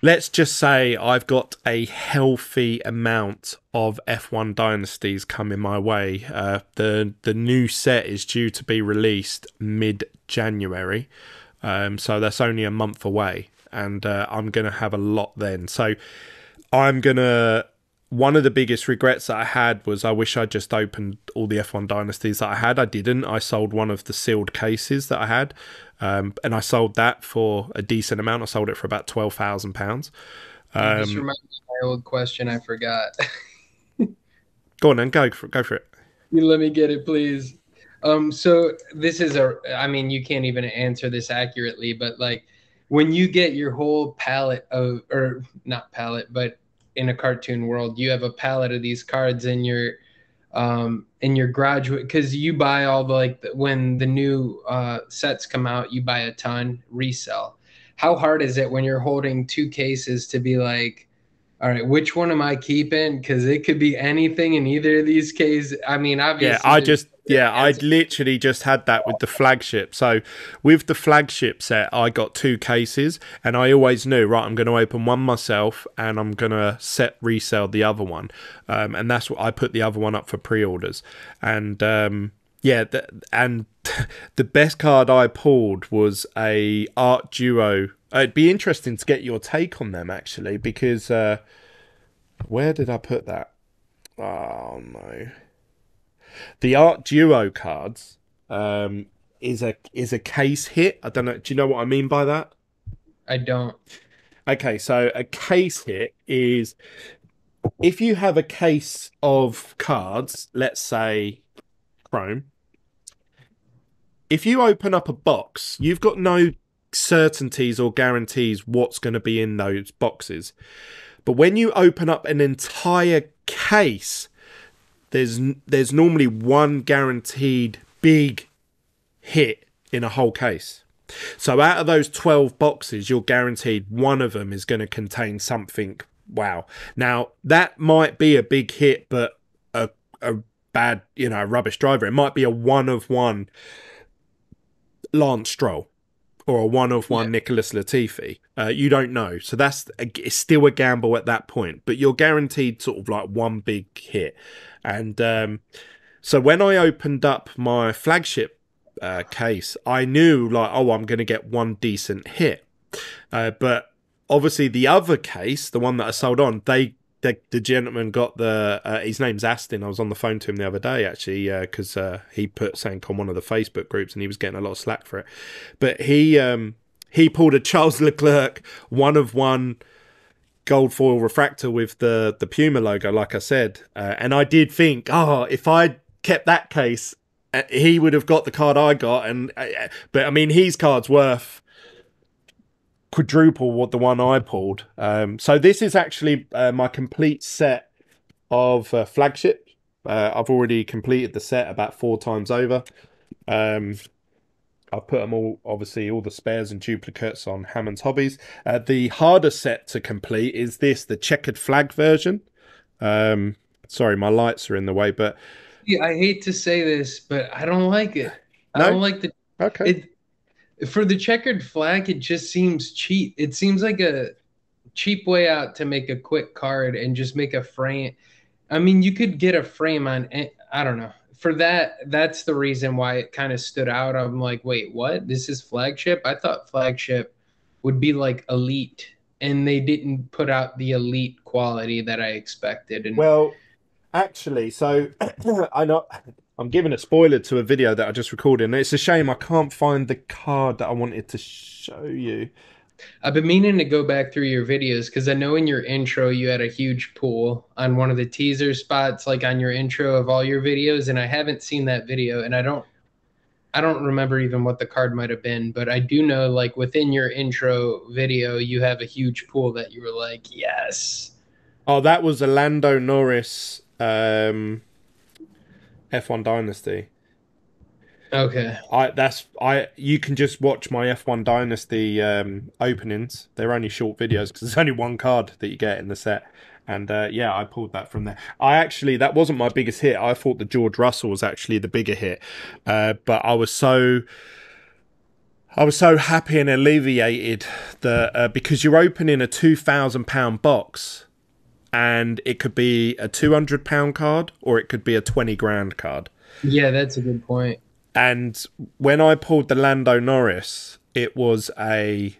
S1: Let's just say I've got a healthy amount of F1 Dynasties coming my way. The new set is due to be released mid-January, so that's only a month away, and I'm going to have a lot then. So I'm going to... One of the biggest regrets that I had was I wish I just opened all the F1 Dynasties that I had. I didn't. I sold one of the sealed cases that I had, and I sold that for a decent amount. I sold it for about £12,000.
S2: You just reminded me of my old question I forgot.
S1: Go on then, go for it.
S2: You let me get it, please. So this is I mean, you can't even answer this accurately, but like when you get your whole palette of, or not palette, but in a cartoon world, you have a palette of these cards in your graduate, because you buy all the, like, when the new sets come out, you buy a ton, resell. How hard is it when you're holding two cases to be like, all right, which one am I keeping? Because it could be anything in either of these cases. I mean, obviously,
S1: I literally just had that with the flagship. So with the flagship set, I got two cases, and I always knew, right, I'm going to open one myself, and I'm going to resell the other one, and that's what I put the other one up for pre-orders. And and the best card I pulled was a Art Duo. It'd be interesting to get your take on them, actually, because where did I put that? Oh no. The Art Duo cards is a case hit. I don't know. Do you know what I mean by that?
S2: I don't.
S1: Okay, so a case hit is if you have a case of cards, let's say Chrome. If you open up a box, you've got no certainties or guarantees what's going to be in those boxes. But when you open up an entire case, there's normally one guaranteed big hit in a whole case. So out of those 12 boxes, you're guaranteed one of them is going to contain something. Wow. Now, that might be a big hit, but a bad, rubbish driver. It might be a one-of-one Lance Stroll or a one-of-one Nicholas Latifi. You don't know. So it's still a gamble at that point. But you're guaranteed sort of like one big hit. And so when I opened up my flagship case, I knew, like, oh, I'm going to get one decent hit. But obviously the other case, the one that I sold on, the gentleman got his name's Aston. I was on the phone to him the other day, actually, because he put something on one of the Facebook groups and he was getting a lot of slack for it. But he pulled a Charles Leclerc one-of-one gold foil refractor with the Puma logo, like I said. And I did think, if I'd kept that case, he would have got the card I got. But I mean, his card's worth quadruple what the one I pulled. So this is actually my complete set of flagship. I've already completed the set about 4 times over. I've put them all, obviously, all the spares and duplicates on Hammonds Hobbies. The harder set to complete is the checkered flag version. Sorry, my lights are in the way, but...
S2: Yeah, I hate to say this, but I don't like it.
S1: No?
S2: I don't like the...
S1: Okay.
S2: For the checkered flag, it just seems cheap. It seems like a cheap way out to make a quick card and just make a frame. I mean, you could get a frame on... I don't know. For that's the reason why it kind of stood out. I'm like, wait, what? This is flagship? I thought flagship would be like elite, and they didn't put out the elite quality that I expected. And
S1: well, actually, so I'm giving a spoiler to a video that I just recorded, and it's a shame I can't find the card that I wanted to show you.
S2: I've been meaning to go back through your videos because I know in your intro you had a huge pool on one of the teaser spots, like on your intro of all your videos, and I haven't seen that video, and I don't. I don't remember even what the card might have been, but I do know like within your intro video, you have a huge pool that you were like, yes.
S1: Oh, that was a Lando Norris F1 Dynasty.
S2: Okay.
S1: You can just watch my F1 Dynasty openings. They're only short videos because there's only one card that you get in the set. And yeah, I pulled that from there. That wasn't my biggest hit. I thought the George Russell was actually the bigger hit. But I was so happy and alleviated that because you're opening a £2,000 box, and it could be a £200 card or it could be a 20 grand card.
S2: Yeah, that's a good point.
S1: And when I pulled the Lando Norris, it was I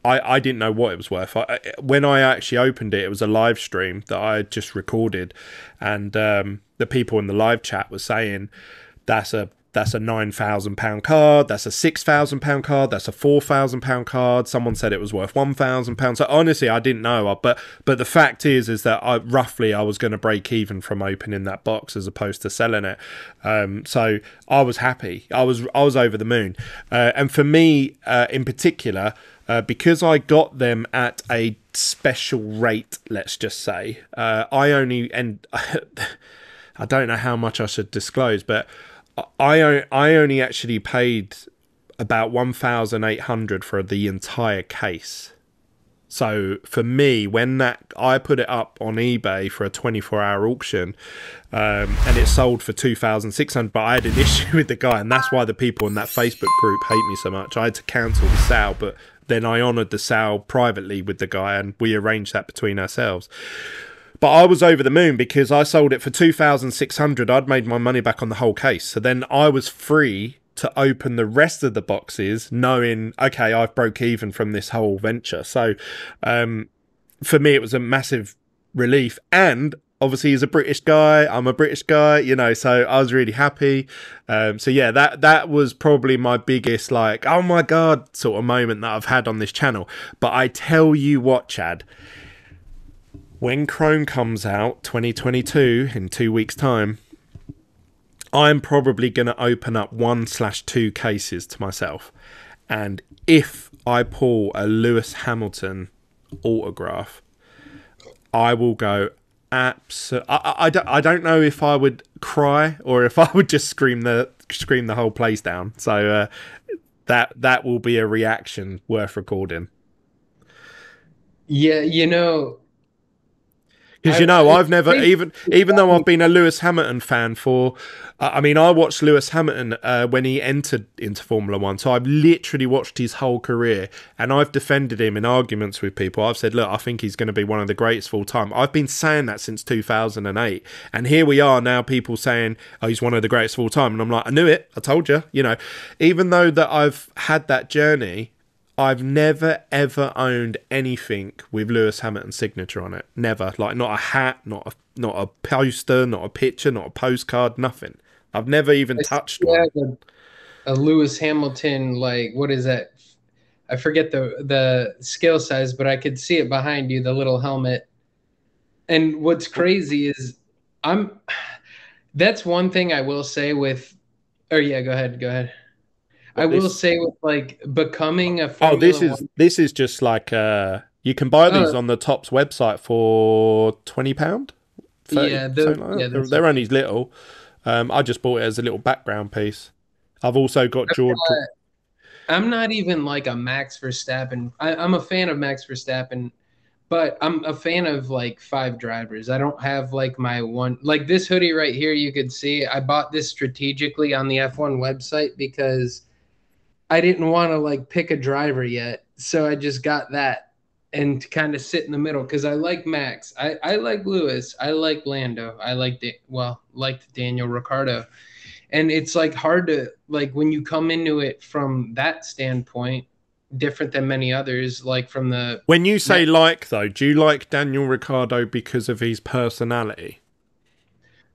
S1: didn't know what it was worth. When I actually opened it, it was a live stream that I had just recorded, and the people in the live chat were saying that's a £9,000 card, that's a £6,000 card, that's a £4,000 card. Someone said it was worth £1,000. So honestly, I didn't know. But the fact is that I was going to break even from opening that box as opposed to selling it. So I was happy. I was over the moon. And for me, in particular, because I got them at a special rate, let's just say, I don't know how much I should disclose, but I only actually paid about 1,800 for the entire case. So for me, when I put it up on eBay for a 24-hour auction, and it sold for 2,600, but I had an issue with the guy, and that's why the people in that Facebook group hate me so much. I had to cancel the sale, but then I honoured the sale privately with the guy, and we arranged that between ourselves. But I was over the moon because I sold it for 2,600. I'd made my money back on the whole case. So then I was free to open the rest of the boxes knowing, okay, I've broke even from this whole venture. So for me, it was a massive relief. And obviously, he's a British guy. I'm a British guy, so I was really happy. So yeah, that was probably my biggest, like, oh my God, sort of moment that I've had on this channel. But I tell you what, Chad, when Chrome comes out 2022 in 2 weeks' time, I'm probably going to open up 1/2 cases to myself. And if I pull a Lewis Hamilton autograph, I will go absolutely. I don't know if I would cry or if I would just scream the whole place down. So that will be a reaction worth recording.
S2: Yeah,
S1: Because I've never, even though I've been a Lewis Hamilton fan for, I watched Lewis Hamilton when he entered into Formula One, so I've literally watched his whole career, and I've defended him in arguments with people. I've said, look, I think he's going to be one of the greatest of all time. I've been saying that since 2008, and here we are now, people saying, oh, he's one of the greatest of all time, and I'm like, I knew it, I told you, even though that I've had that journey, I've never, ever owned anything with Lewis Hamilton's signature on it. Never. Like, not a hat, not a poster, not a picture, not a postcard, nothing. I've never even touched one.
S2: A Lewis Hamilton, like, what is that? I forget the scale size, but I could see it behind you, the little helmet. And what's crazy is that's one thing I will say with, oh yeah, go ahead. I will say with like becoming a Formula
S1: this is just like you can buy these on the Topps website for £20.
S2: Yeah,
S1: they're only little. I just bought it as a little background piece. I've also got George.
S2: I'm not even like a Max Verstappen. I'm a fan of Max Verstappen, but I'm a fan of like 5 drivers. I don't have like my one, like this hoodie right here. You could see I bought this strategically on the F1 website because I didn't want to like pick a driver yet. So I just got that and kind of sit in the middle because I like Max. I like Lewis. I like Lando. I like liked Daniel Ricciardo. And it's like hard to like when you come into it from that standpoint, different than many others, like from the
S1: when you say though, do you like Daniel Ricciardo because of his personality?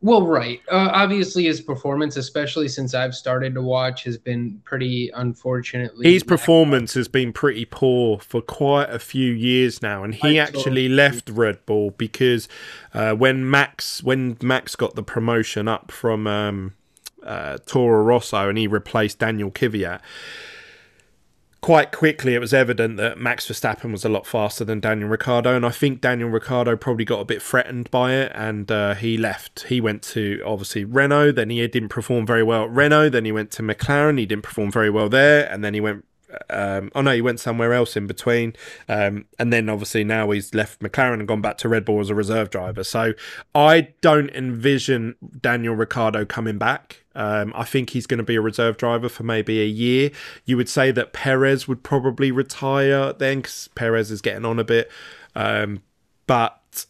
S2: Well, right. Obviously, his performance, especially since I've started to watch, has been pretty unfortunately.
S1: His performance has been pretty poor for quite a few years now, and he actually left Red Bull because when Max got the promotion up from Toro Rosso and he replaced Daniel Kvyat, quite quickly it was evident that Max Verstappen was a lot faster than Daniel Ricciardo, and I think Daniel Ricciardo probably got a bit threatened by it, and he left. He went to, obviously, Renault, then he didn't perform very well at Renault, then he went to McLaren, he didn't perform very well there, and then he went he went somewhere else in between, and then obviously now he's left McLaren and gone back to Red Bull as a reserve driver. So I don't envision Daniel Ricciardo coming back. I think he's going to be a reserve driver for maybe a year. You would say that Perez would probably retire then, because Perez is getting on a bit, but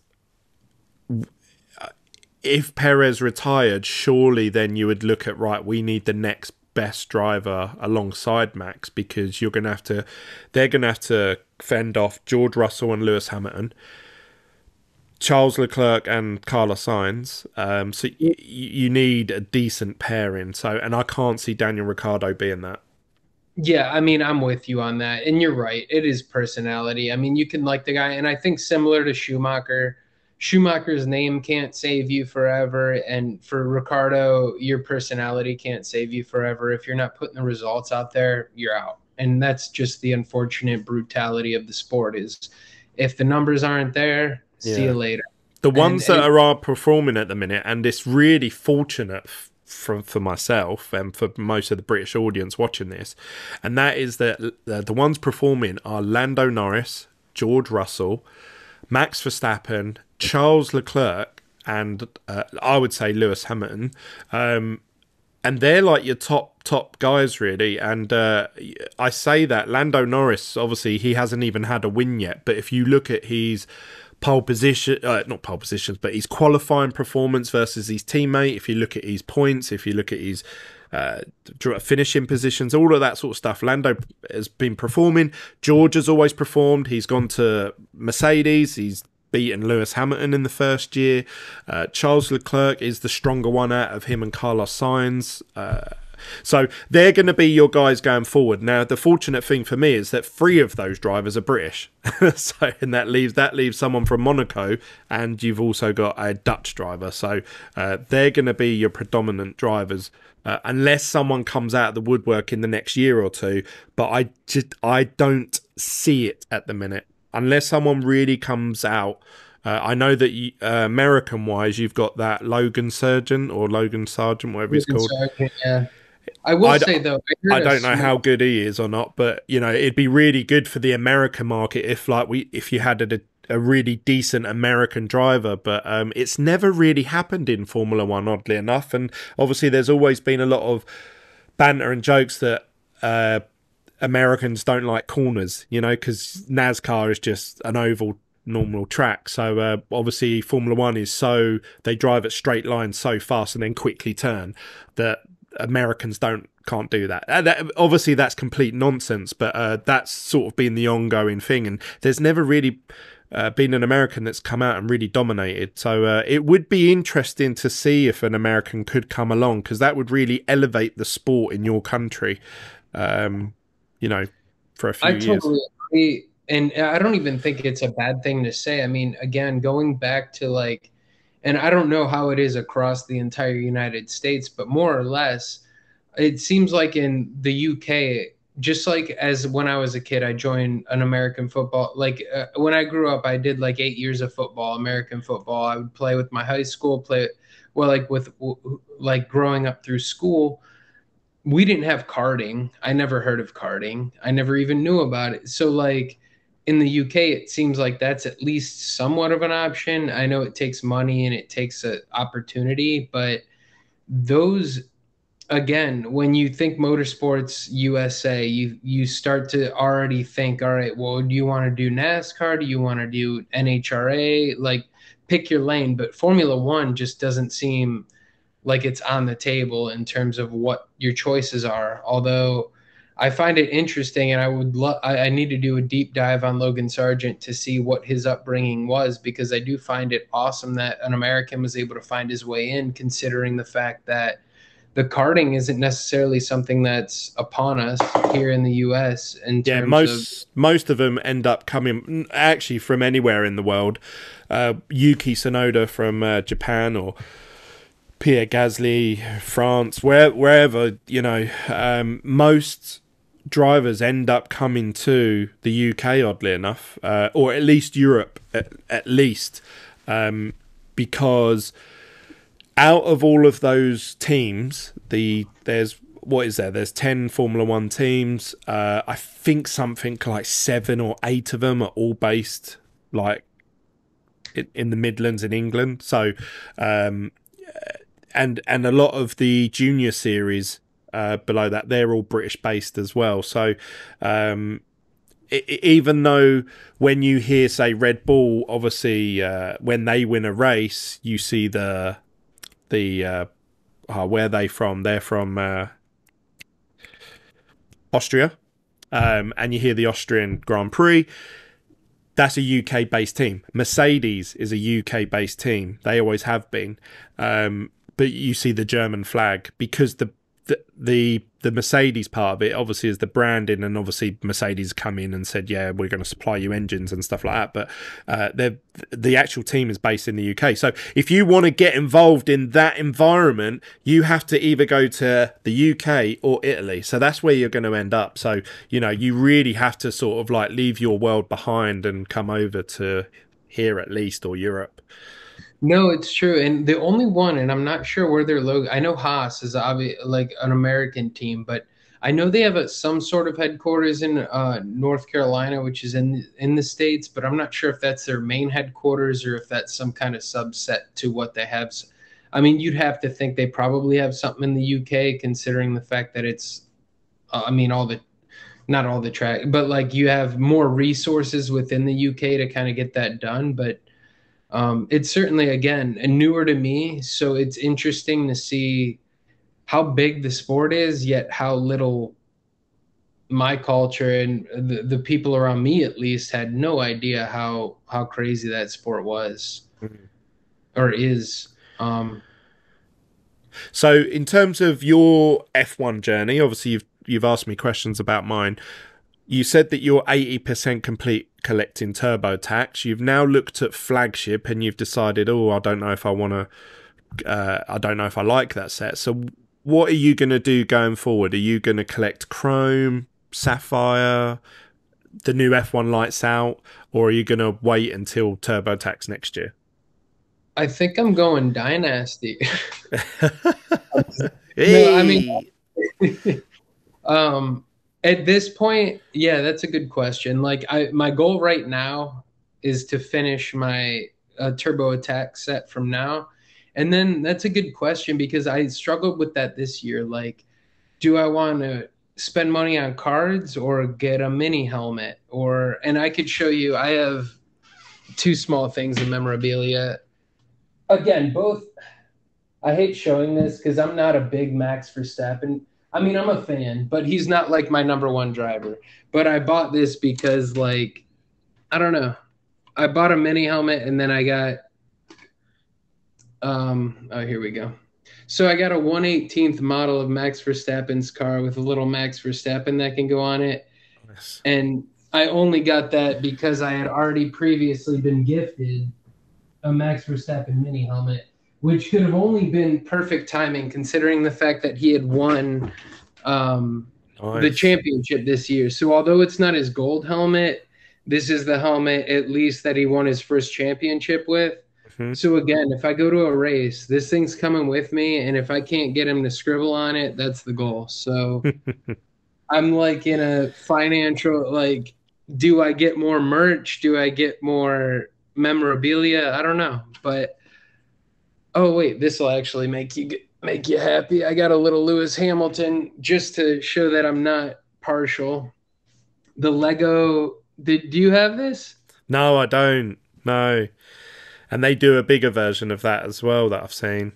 S1: if Perez retired, surely then you would look at, right, we need the next best driver alongside Max, because they're going to have to fend off George Russell and Lewis Hamilton, Charles Leclerc and Carlos Sainz. So you need a decent pairing. So, and I can't see Daniel Ricciardo being that.
S2: Yeah, I mean, I'm with you on that. And you're right. It is personality. I mean, you can like the guy, and I think similar to Schumacher, Schumacher's name can't save you forever. And for Ricardo, your personality can't save you forever. If you're not putting the results out there, you're out. And that's just the unfortunate brutality of the sport, is if the numbers aren't there, see you later.
S1: The ones that are performing at the minute, and it's really fortunate for myself and for most of the British audience watching this, and that is that the ones performing are Lando Norris, George Russell, Max Verstappen, Charles Leclerc, and I would say Lewis Hamilton, and they're like your top guys really. And I say that Lando Norris, obviously he hasn't even had a win yet, but if you look at his pole position, not pole positions, but his qualifying performance versus his teammate, if you look at his points, if you look at his finishing positions, all of that sort of stuff, Lando has been performing. George has always performed. He's gone to Mercedes. He's beaten Lewis Hamilton in the first year. Charles Leclerc is the stronger one out of him and Carlos Sainz. So they're going to be your guys going forward. Now, the fortunate thing for me is that 3 of those drivers are British. And that leaves someone from Monaco, and you've also got a Dutch driver. So they're going to be your predominant drivers, unless someone comes out of the woodwork in the next year or two. But I don't see it at the minute, unless someone really comes out. I know that American-wise, you've got that Logan Sargent, whatever he's called.
S2: Sargent, yeah. I will say, though,
S1: I don't know how good he is or not, but you know, it'd be really good for the American market if you had a really decent American driver. But it's never really happened in Formula One, oddly enough. And obviously, there's always been a lot of banter and jokes that Americans don't like corners, you know, because NASCAR is just an oval normal track. So obviously Formula One is they drive at straight lines so fast and then quickly turn that Americans can't do that. Obviously that's complete nonsense, but that's sort of been the ongoing thing, and there's never really been an American that's come out and really dominated. So it would be interesting to see if an American could come along, because that would really elevate the sport in your country, you know, for a few years.
S2: I totally agree. And I don't even think it's a bad thing to say. I mean, again, going back to and I don't know how it is across the entire United States, but more or less, it seems like in the UK, just like as when I was a kid, I joined an American football. When I grew up, I did 8 years of football, American football. I would play with my high school, growing up through school. We didn't have karting. I never heard of karting. I never even knew about it. So in the UK, it seems like that's at least somewhat of an option. I know it takes money and it takes an opportunity, but those, again, when you think motorsports USA, you start to already think, all right, well, do you want to do NASCAR? Do you want to do NHRA? Pick your lane. But Formula One just doesn't seem like it's on the table in terms of what your choices are. Although I find it interesting, and I need to do a deep dive on Logan Sargent to see what his upbringing was, because I do find it awesome that an American was able to find his way in, considering the fact that the karting isn't necessarily something that's upon us here in the US.
S1: Most of them end up coming actually from anywhere in the world. Yuki Tsunoda from Japan, or Pierre Gasly, France, wherever, most drivers end up coming to the UK, oddly enough, or at least Europe, at least, because out of all of those teams, there's 10 Formula One teams. I think something like 7 or 8 of them are all based like in the Midlands in England. So, and a lot of the junior series below that, they're all British based as well. So even though when you hear, say, Red Bull, obviously when they win a race, you see where are they from? They're from Austria, and you hear the Austrian Grand Prix. That's a UK based team. Mercedes is a UK based team. They always have been. But you see the German flag because the Mercedes part of it obviously is the branding, and obviously Mercedes come in and said, yeah, we're going to supply you engines and stuff like that. But the actual team is based in the UK. So if you want to get involved in that environment, you have to either go to the UK or Italy. So that's where you're going to end up. So, you really have to sort of like leave your world behind and come over to here at least, or Europe.
S2: No, it's true. And the only one, and I'm not sure where their logo, I know Haas is like an American team, but I know they have some sort of headquarters in North Carolina, which is in the States, but I'm not sure if that's their main headquarters or if that's some kind of subset to what they have. I mean, you'd have to think they probably have something in the UK, considering the fact that it's, not all the track, but like you have more resources within the UK to kind of get that done. But it's certainly, again, newer to me, so it's interesting to see how big the sport is, yet how little my culture and the people around me, at least, had no idea how crazy that sport was or is.
S1: So in terms of your F1 journey, obviously you've asked me questions about mine. You said that you're 80% complete collecting TurboTax. You've now looked at Flagship and you've decided, I don't know if I want to, I don't know if I like that set. So what are you going to do going forward? Are you going to collect Chrome, Sapphire, the new F1 Lights Out, or are you going to wait until TurboTax next year?
S2: I think I'm going Dynasty.
S1: Hey!
S2: No, at this point, yeah, that's a good question. Like, my goal right now is to finish my Turbo Attack set from now. And then that's a good question because I struggled with that this year. Like, do I want to spend money on cards or get a mini helmet? And I could show you, I have 2 small things in memorabilia. Again, both, I hate showing this because I'm not a big Max Verstappen. I mean, I'm a fan, but he's not like my number 1 driver. But I bought this because, like, I don't know. I bought a mini helmet and then I got, here we go. So I got a 1/18th model of Max Verstappen's car with a little Max Verstappen that can go on it. Nice. And I only got that because I had already previously been gifted a Max Verstappen mini helmet, which could have only been perfect timing considering the fact that he had won the championship this year. So although it's not his gold helmet, this is the helmet at least that he won his first championship with. Mm-hmm. So again, if I go to a race, this thing's coming with me, and if I can't get him to scribble on it, that's the goal. So I'm like in a financial, like, do I get more merch? Do I get more memorabilia? I don't know, but oh wait, this will actually make you happy. I got a little Lewis Hamilton just to show that I'm not partial. The Lego. Do you have this?
S1: No, I don't. No, and they do a bigger version of that as well that I've seen.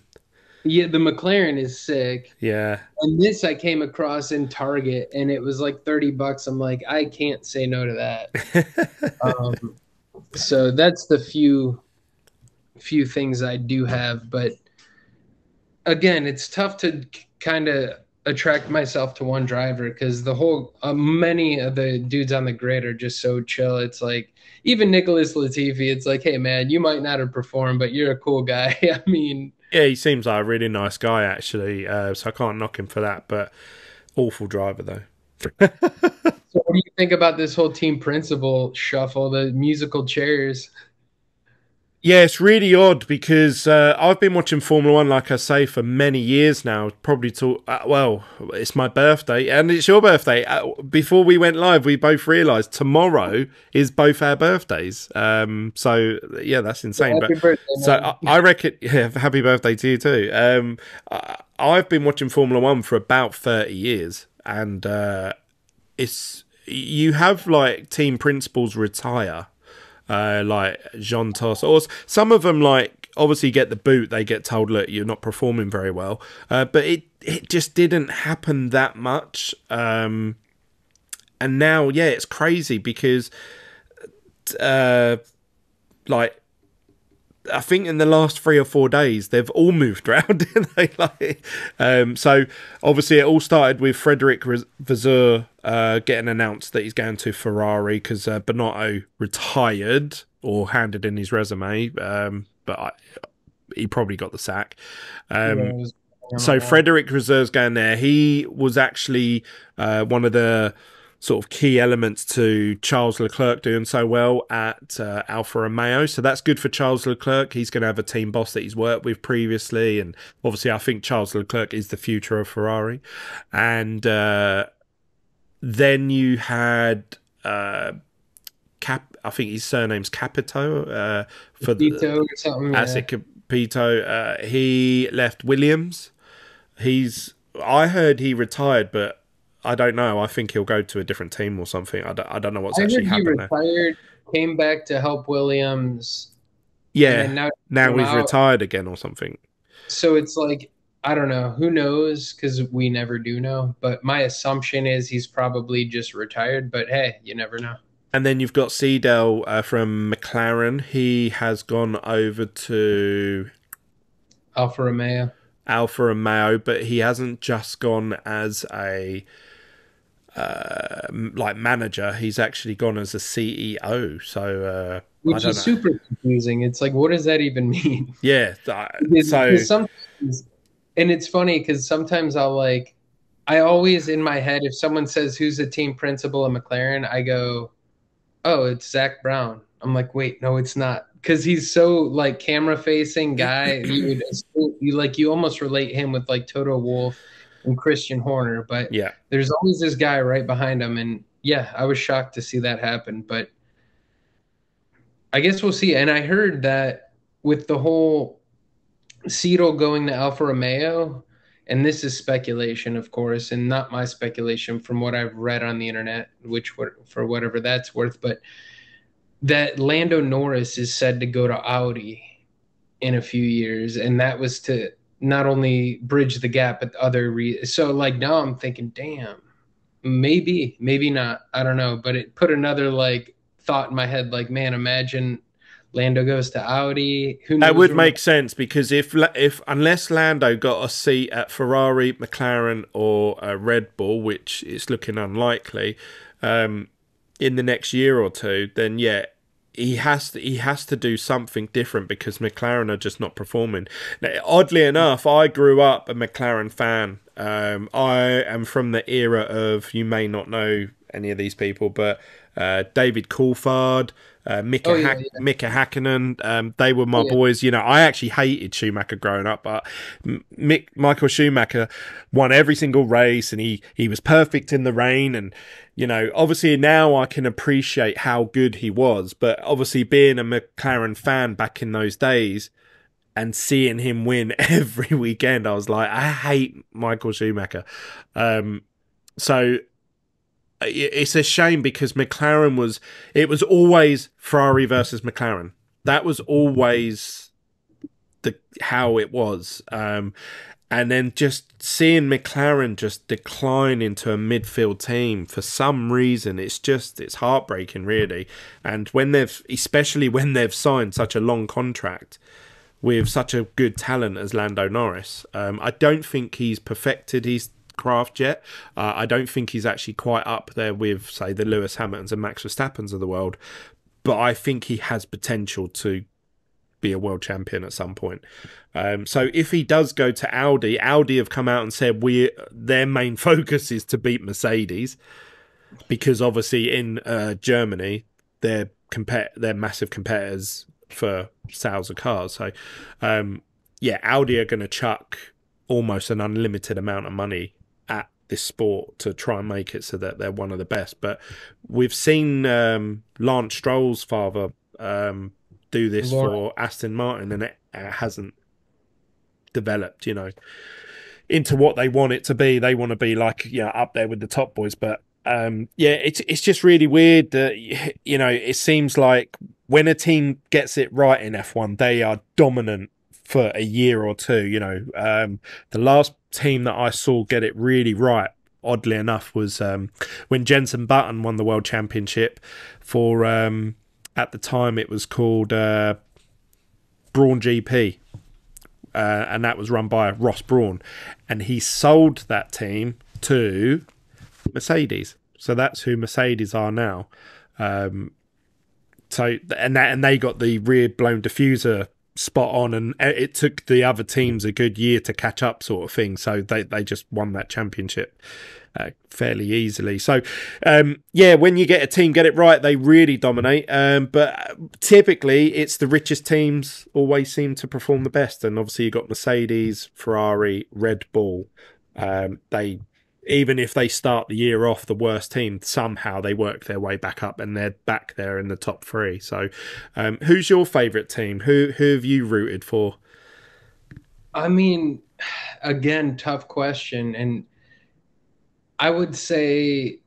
S2: Yeah, the McLaren is sick.
S1: Yeah.
S2: And this I came across in Target, and it was like $30. I'm like, I can't say no to that. So that's the few things I do have, but again, it's tough to kind of attract myself to one driver because the whole many of the dudes on the grid are just so chill. It's like even Nicholas Latifi, it's like, hey man, you might not have performed, but you're a cool guy. I mean,
S1: Yeah, he seems like a really nice guy, actually. So I can't knock him for that. But awful driver, though.
S2: So what do you think about this whole team principal shuffle, the musical chairs?
S1: Yeah, it's really odd because I've been watching Formula One, like I say, for many years now. Probably to well, it's my birthday and it's your birthday. Before we went live, we both realised tomorrow is both our birthdays. So yeah, that's insane.
S2: Happy
S1: But
S2: birthday,
S1: so
S2: man.
S1: I reckon, yeah, happy birthday to you too. I've been watching Formula One for about 30 years, and it's you have like team principals retire like Jean Toss, or some of them like obviously get the boot. They get told, "Look, you're not performing very well," but it just didn't happen that much. And now, yeah, it's crazy because like I think in the last 3 or 4 days they've all moved around, didn't they? So obviously it all started with Frederic Vasseur getting announced that he's going to Ferrari because Bonotto retired or handed in his resume, he probably got the sack.
S2: Yeah, it was on the
S1: So
S2: wall.
S1: Frederic Reserve's going there. He was actually one of the sort of key elements to Charles Leclerc doing so well at Alfa Romeo. So that's good for Charles Leclerc. He's going to have a team boss that he's worked with previously. And obviously, I think Charles Leclerc is the future of Ferrari. And then you had I think his surname's Capito for
S2: Vito or something. Yeah.
S1: Asset Capito. He left Williams. I heard he retired, but I don't know. I think he'll go to a different team or something. I don't know what's
S2: I
S1: actually
S2: heard he
S1: happened there.
S2: retired, came back to help Williams, and then
S1: Yeah,
S2: now
S1: now
S2: he's
S1: he's
S2: out.
S1: retired again or something.
S2: So it's like, I don't know. Who knows? Because we never do know. But my assumption is he's probably just retired. But hey, you never know.
S1: And then you've got Seedale from McLaren. He has gone over to
S2: Alfa Romeo.
S1: Alfa Romeo, but he hasn't just gone as a like manager. He's actually gone as a CEO. So I
S2: Which
S1: don't
S2: is
S1: know.
S2: super confusing. It's like, what does that even mean?
S1: Yeah. So
S2: Because sometimes, and it's funny because sometimes I always in my head, if someone says who's the team principal at McLaren, I go, oh, it's Zach Brown. I'm like, wait, no, it's not, because he's so like camera facing guy. You almost relate him with like Toto Wolff and Christian Horner, but
S1: yeah.
S2: there's always this guy right behind him, and yeah, I was shocked to see that happen, but I guess we'll see. And I heard that with the whole Seattle going to Alfa Romeo, and this is speculation, of course, and not my speculation from what I've read on the internet, which for whatever that's worth, but that Lando Norris is said to go to Audi in a few years, and that was to not only bridge the gap, but so like now I'm thinking, damn, maybe not. I don't know, but it put another like thought in my head, like, man, imagine Lando goes to Audi. Who
S1: That
S2: knows
S1: would
S2: where
S1: make sense because if unless Lando got a seat at Ferrari, McLaren, or Red Bull, which is looking unlikely, in the next year or two, then yeah, he has to do something different because McLaren are just not performing. Now, oddly enough, I grew up a McLaren fan. I am from the era of, you may not know any of these people, but David Coulthard,
S2: oh yeah, yeah,
S1: Mika Hakkinen, they were my
S2: oh, yeah.
S1: boys. You know, I actually hated Schumacher growing up, but Michael Schumacher won every single race, and he was perfect in the rain. And you know, obviously now I can appreciate how good he was, but obviously being a McLaren fan back in those days and seeing him win every weekend, I was like, I hate Michael Schumacher. So it's a shame because it was always Ferrari versus McLaren. That was always how it was. And then just seeing McLaren just decline into a midfield team for some reason, it's heartbreaking, really. And especially when they've signed such a long contract with such a good talent as Lando Norris, I don't think he's perfected his craft yet. I don't think he's actually quite up there with, say, the Lewis Hamiltons and Max Verstappens of the world. But I think he has potential to be a world champion at some point. So if he does go to Audi, Audi have come out and said their main focus is to beat Mercedes, because obviously in Germany they're massive competitors for sales of cars. So Audi are going to chuck almost an unlimited amount of money at this sport to try and make it so that they're one of the best. But we've seen Lance Stroll's father do this for Aston Martin, and it hasn't developed, into what they want it to be. They want to be like, up there with the top boys. But it's just really weird that, it seems like when a team gets it right in F1, they are dominant for a year or two. The last team that I saw get it really right, oddly enough, was when Jenson Button won the world championship for at the time it was called Brawn GP, and that was run by Ross Brawn, and he sold that team to Mercedes. So that's who Mercedes are now. So they got the rear blown diffuser spot on, and it took the other teams a good year to catch up, sort of thing. So they just won that championship fairly easily. So when you get a team get it right, they really dominate. But typically it's the richest teams always seem to perform the best. And obviously you got Mercedes, Ferrari, Red Bull. Even if they start the year off the worst team, somehow they work their way back up and they're back there in the top three. So who's your favourite team? Who have you rooted for?
S2: I mean, again, tough question. And I would say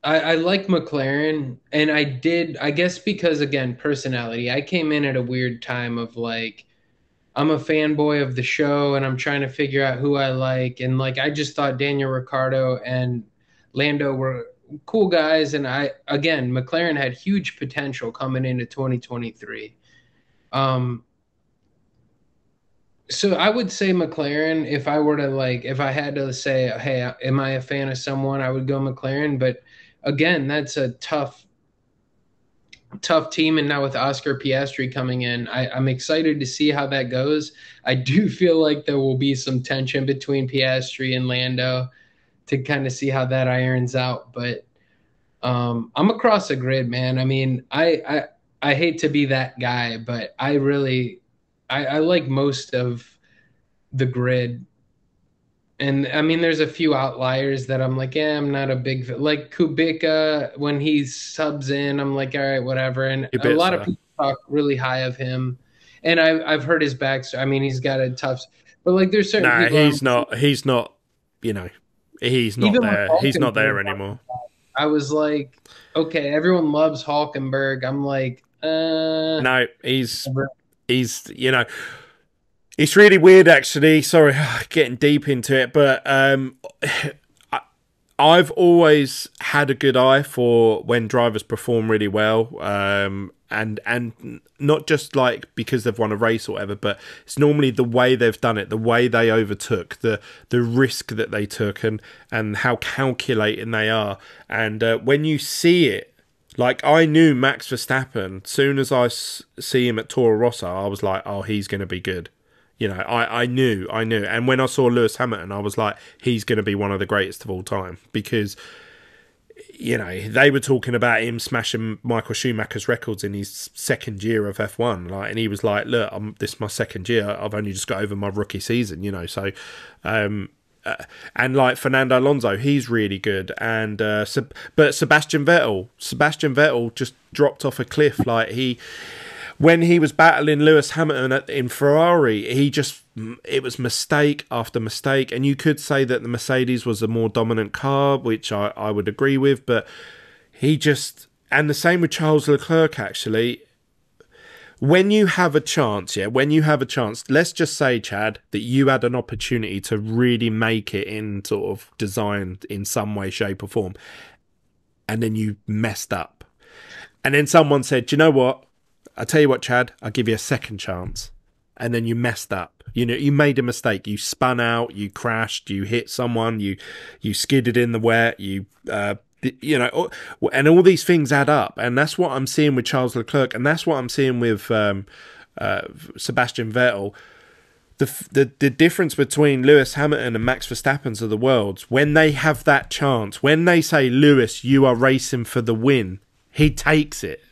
S2: I like McLaren. And I guess because, again, personality. I came in at a weird time of like, I'm a fanboy of the show and I'm trying to figure out who I like. And like, I just thought Daniel Ricciardo and Lando were cool guys. And McLaren had huge potential coming into 2023. So I would say McLaren. If I had to say, hey, am I a fan of someone, I would go McLaren. But again, that's a tough team, and now with Oscar Piastri coming in, I'm excited to see how that goes. I do feel like there will be some tension between Piastri and Lando to kind of see how that irons out. But I'm across the grid, man. I mean, I hate to be that guy, but I like most of the grid. And I mean, there's a few outliers that I'm like, I'm not a big fan. Like Kubica, when he subs in, I'm like, all right, whatever. And a lot of people talk really high of him. And I've heard his backstory. I mean, he's got a tough, but like there's certain people.
S1: He's not, he's not there. He's not there anymore.
S2: I was like, okay, everyone loves Hulkenberg. I'm like,
S1: no, he's it's really weird, actually. Sorry, getting deep into it, but I've always had a good eye for when drivers perform really well, and not just like because they've won a race or whatever, but it's normally the way they've done it, the way they overtook, the risk that they took, and how calculating they are. And when you see it, like I knew Max Verstappen, soon as I see him at Toro Rosso, I was like, oh, he's going to be good. I knew. And when I saw Lewis Hamilton, I was like, he's going to be one of the greatest of all time, because, they were talking about him smashing Michael Schumacher's records in his second year of F1. And he was like, look, this is my second year. I've only just got over my rookie season, So, and like Fernando Alonso, he's really good. And, but Sebastian Vettel just dropped off a cliff. When he was battling Lewis Hamilton in Ferrari, it was mistake after mistake. And you could say that the Mercedes was a more dominant car, which I would agree with. But and the same with Charles Leclerc, actually. When you have a chance, let's just say, Chad, that you had an opportunity to really make it in sort of design in some way, shape or form. And then you messed up. And then someone said, do you know what? I tell you what, Chad, I'll give you a second chance. And then you messed up. You made a mistake. You spun out, you crashed, you hit someone, you skidded in the wet, you You know, and all these things add up, and that's what I'm seeing with Charles Leclerc, and that's what I'm seeing with Sebastian Vettel. The difference between Lewis Hamilton and Max Verstappen's of the worlds, when they have that chance, when they say, Lewis, you are racing for the win, he takes it.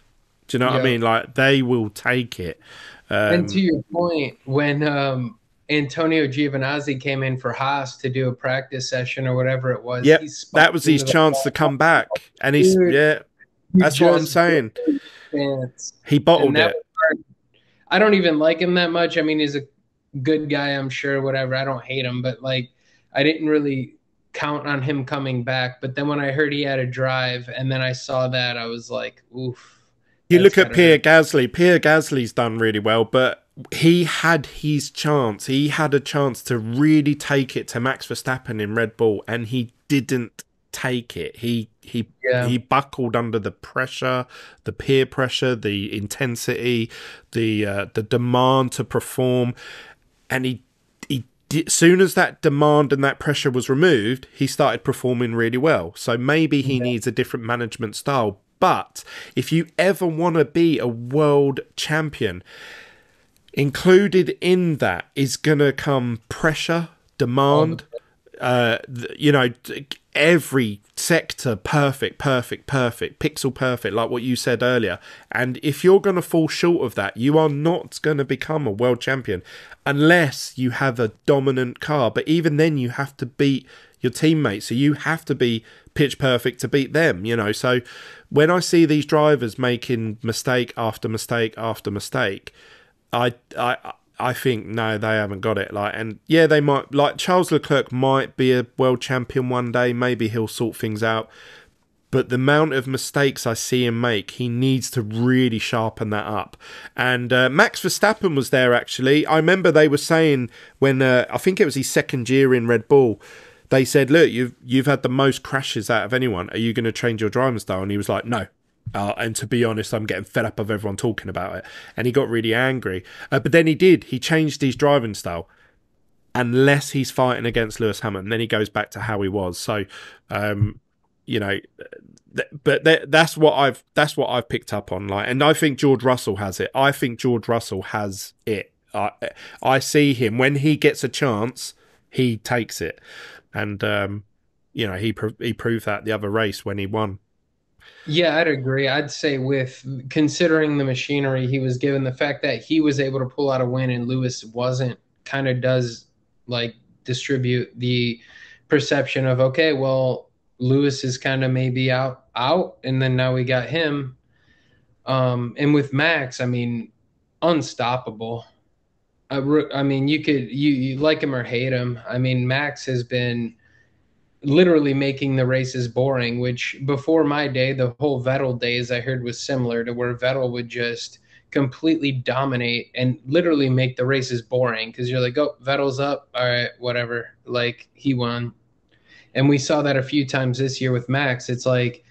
S1: Do you know what I mean? Like, they will take it.
S2: And to your point, when Antonio Giovinazzi came in for Haas to do a practice session or whatever it was,
S1: that was his chance to come back. And that's what I'm saying. He bottled it.
S2: I don't even like him that much. I mean, he's a good guy, I'm sure, whatever. I don't hate him, but like, I didn't really count on him coming back. But then when I heard he had a drive and then I saw that, I was like, oof.
S1: You look at Pierre Gasly. Pierre Gasly's done really well, but he had his chance. He had a chance to really take it to Max Verstappen in Red Bull, and he didn't take it. He buckled under the pressure, the peer pressure, the intensity, the demand to perform, and he as soon as that demand and that pressure was removed, he started performing really well. So maybe he needs a different management style. But if you ever want to be a world champion, included in that is going to come pressure, demand, you know, every sector perfect, pixel perfect, like what you said earlier. And if you're going to fall short of that, you are not going to become a world champion unless you have a dominant car. But even then, you have to beat your teammates, so you have to be pitch perfect to beat them, you know. So when I see these drivers making mistake after mistake after mistake, I think no, they haven't got it. Like, and yeah, they might, like Charles Leclerc might be a world champion one day. Maybe he'll sort things out. But the amount of mistakes I see him make, he needs to really sharpen that up. And Max Verstappen was there, actually. I remember they were saying when, I think it was his second year in Red Bull, they said, look, you've had the most crashes out of anyone. Are you going to change your driving style? And he was like, no. And to be honest, I'm getting fed up of everyone talking about it. And he got really angry. But then he did. He changed his driving style. Unless he's fighting against Lewis Hamilton, then he goes back to how he was. So, you know, but that's what I've picked up on. Like, and I think George Russell has it. I think George Russell has it. I see him when he gets a chance, he takes it. And, you know, he proved that the other race when he won.
S2: Yeah, I'd agree. I'd say with considering the machinery he was given, the fact that he was able to pull out a win and Lewis wasn't, kind of does like distribute the perception of, okay, well, Lewis is kind of maybe out, and then now we got him. And with Max, I mean, unstoppable. I mean, you like him or hate him. I mean, Max has been literally making the races boring, which before my day, the whole Vettel days I heard was similar to where Vettel would just completely dominate and literally make the races boring because you're like, oh, Vettel's up. All right, whatever. Like, he won. And we saw that a few times this year with Max. It's like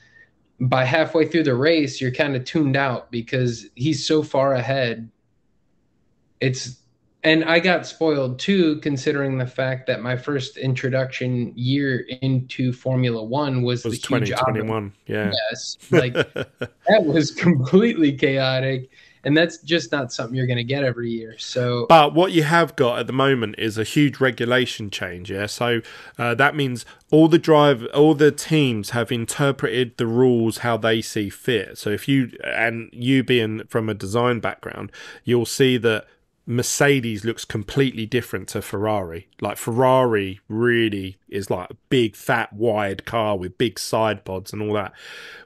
S2: by halfway through the race, you're kind of tuned out because he's so far ahead. And I got spoiled too, considering the fact that my first introduction year into Formula One was the
S1: 2021. Yeah.
S2: Yes. Like, that was completely chaotic. And that's just not something you're going to get every year. So,
S1: but what you have got at the moment is a huge regulation change. Yeah. So that means all the teams have interpreted the rules how they see fit. So if you being from a design background, you'll see that Mercedes looks completely different to Ferrari. Like, Ferrari really is like a big, fat, wide car with big side pods and all that.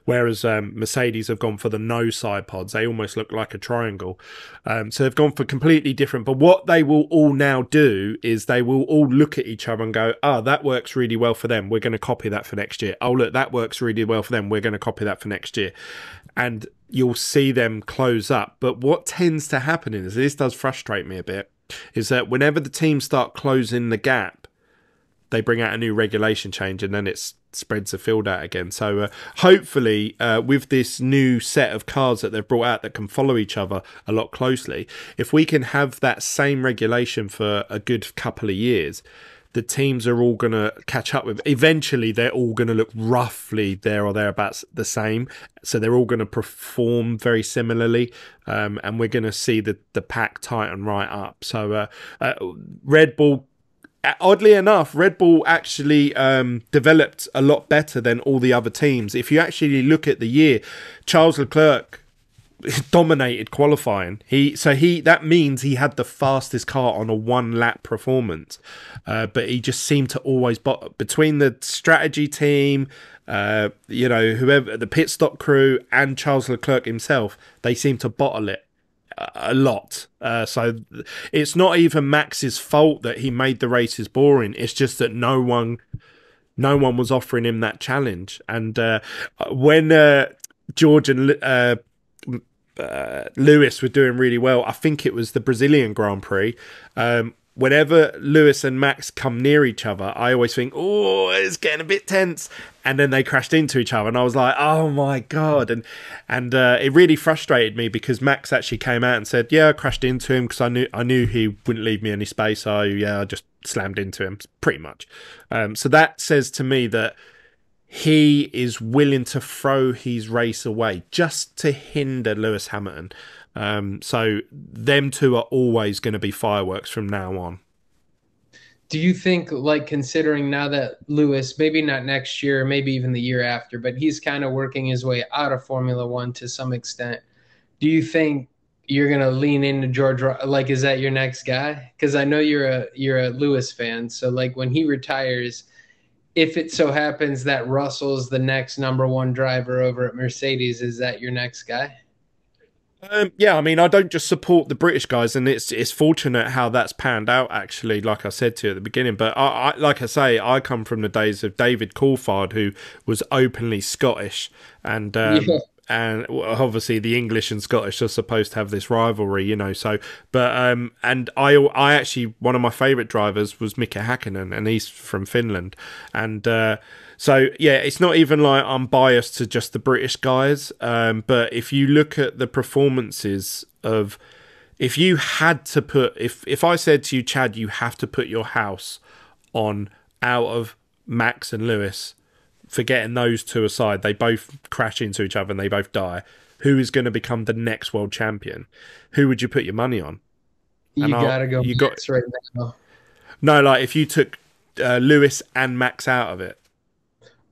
S1: Whereas Mercedes have gone for the no side pods. They almost look like a triangle. So they've gone for completely different. But what they will all now do is they will all look at each other and go, oh, that works really well for them. We're going to copy that for next year. Oh, look, that works really well for them. We're going to copy that for next year. And you'll see them close up. But what tends to happen is, this does frustrate me a bit, is that whenever the teams start closing the gap, they bring out a new regulation change and then it spreads the field out again. So hopefully with this new set of cars that they've brought out that can follow each other a lot closely, if we can have that same regulation for a good couple of years, the teams are all going to catch up with. Eventually, they're all going to look roughly there or thereabouts the same. So they're all going to perform very similarly, and we're going to see the pack tighten right up. So Red Bull, oddly enough, Red Bull actually developed a lot better than all the other teams. If you actually look at the year, Charles Leclerc dominated qualifying. That means he had the fastest car on a 1-lap performance, but he just seemed to always between the strategy team, whoever the pit stop crew and Charles Leclerc himself, they seem to bottle it a lot. So it's not even Max's fault that he made the races boring. It's just that no one was offering him that challenge. And when George and Lewis were doing really well, I think it was the Brazilian Grand Prix, whenever Lewis and Max come near each other, I always think, oh, it's getting a bit tense, and then they crashed into each other and I was like, oh my god. And it really frustrated me because Max actually came out and said, yeah, I crashed into him because I knew he wouldn't leave me any space, so yeah, I just slammed into him pretty much. So that says to me that he is willing to throw his race away just to hinder Lewis Hamilton. So them two are always going to be fireworks from now on.
S2: Do you think, like, considering now that Lewis, maybe not next year, maybe even the year after, but he's kind of working his way out of Formula One to some extent, do you think you're going to lean into George? Like, is that your next guy? Because I know you're a Lewis fan. So, like, when he retires, if it so happens that Russell's the next #1 driver over at Mercedes, is that your next guy?
S1: Yeah, I mean, I don't just support the British guys, and it's fortunate how that's panned out, actually, like I said to you at the beginning. But I like I say, I come from the days of David Coulthard, who was openly Scottish, and and obviously the English and Scottish are supposed to have this rivalry, you know. So, but and I actually, one of my favourite drivers was Mika Hakkinen, and he's from Finland, and so yeah, it's not even like I'm biased to just the British guys, but if you look at the performances of, if you had to put, if I said to you, Chad, you have to put your house on out of Max and Lewis, forgetting those two aside, they both crash into each other and they both die, who is going to become the next world champion? Who would you put your money on?
S2: You gotta go Max right now.
S1: No, like if you took Lewis and Max out of it,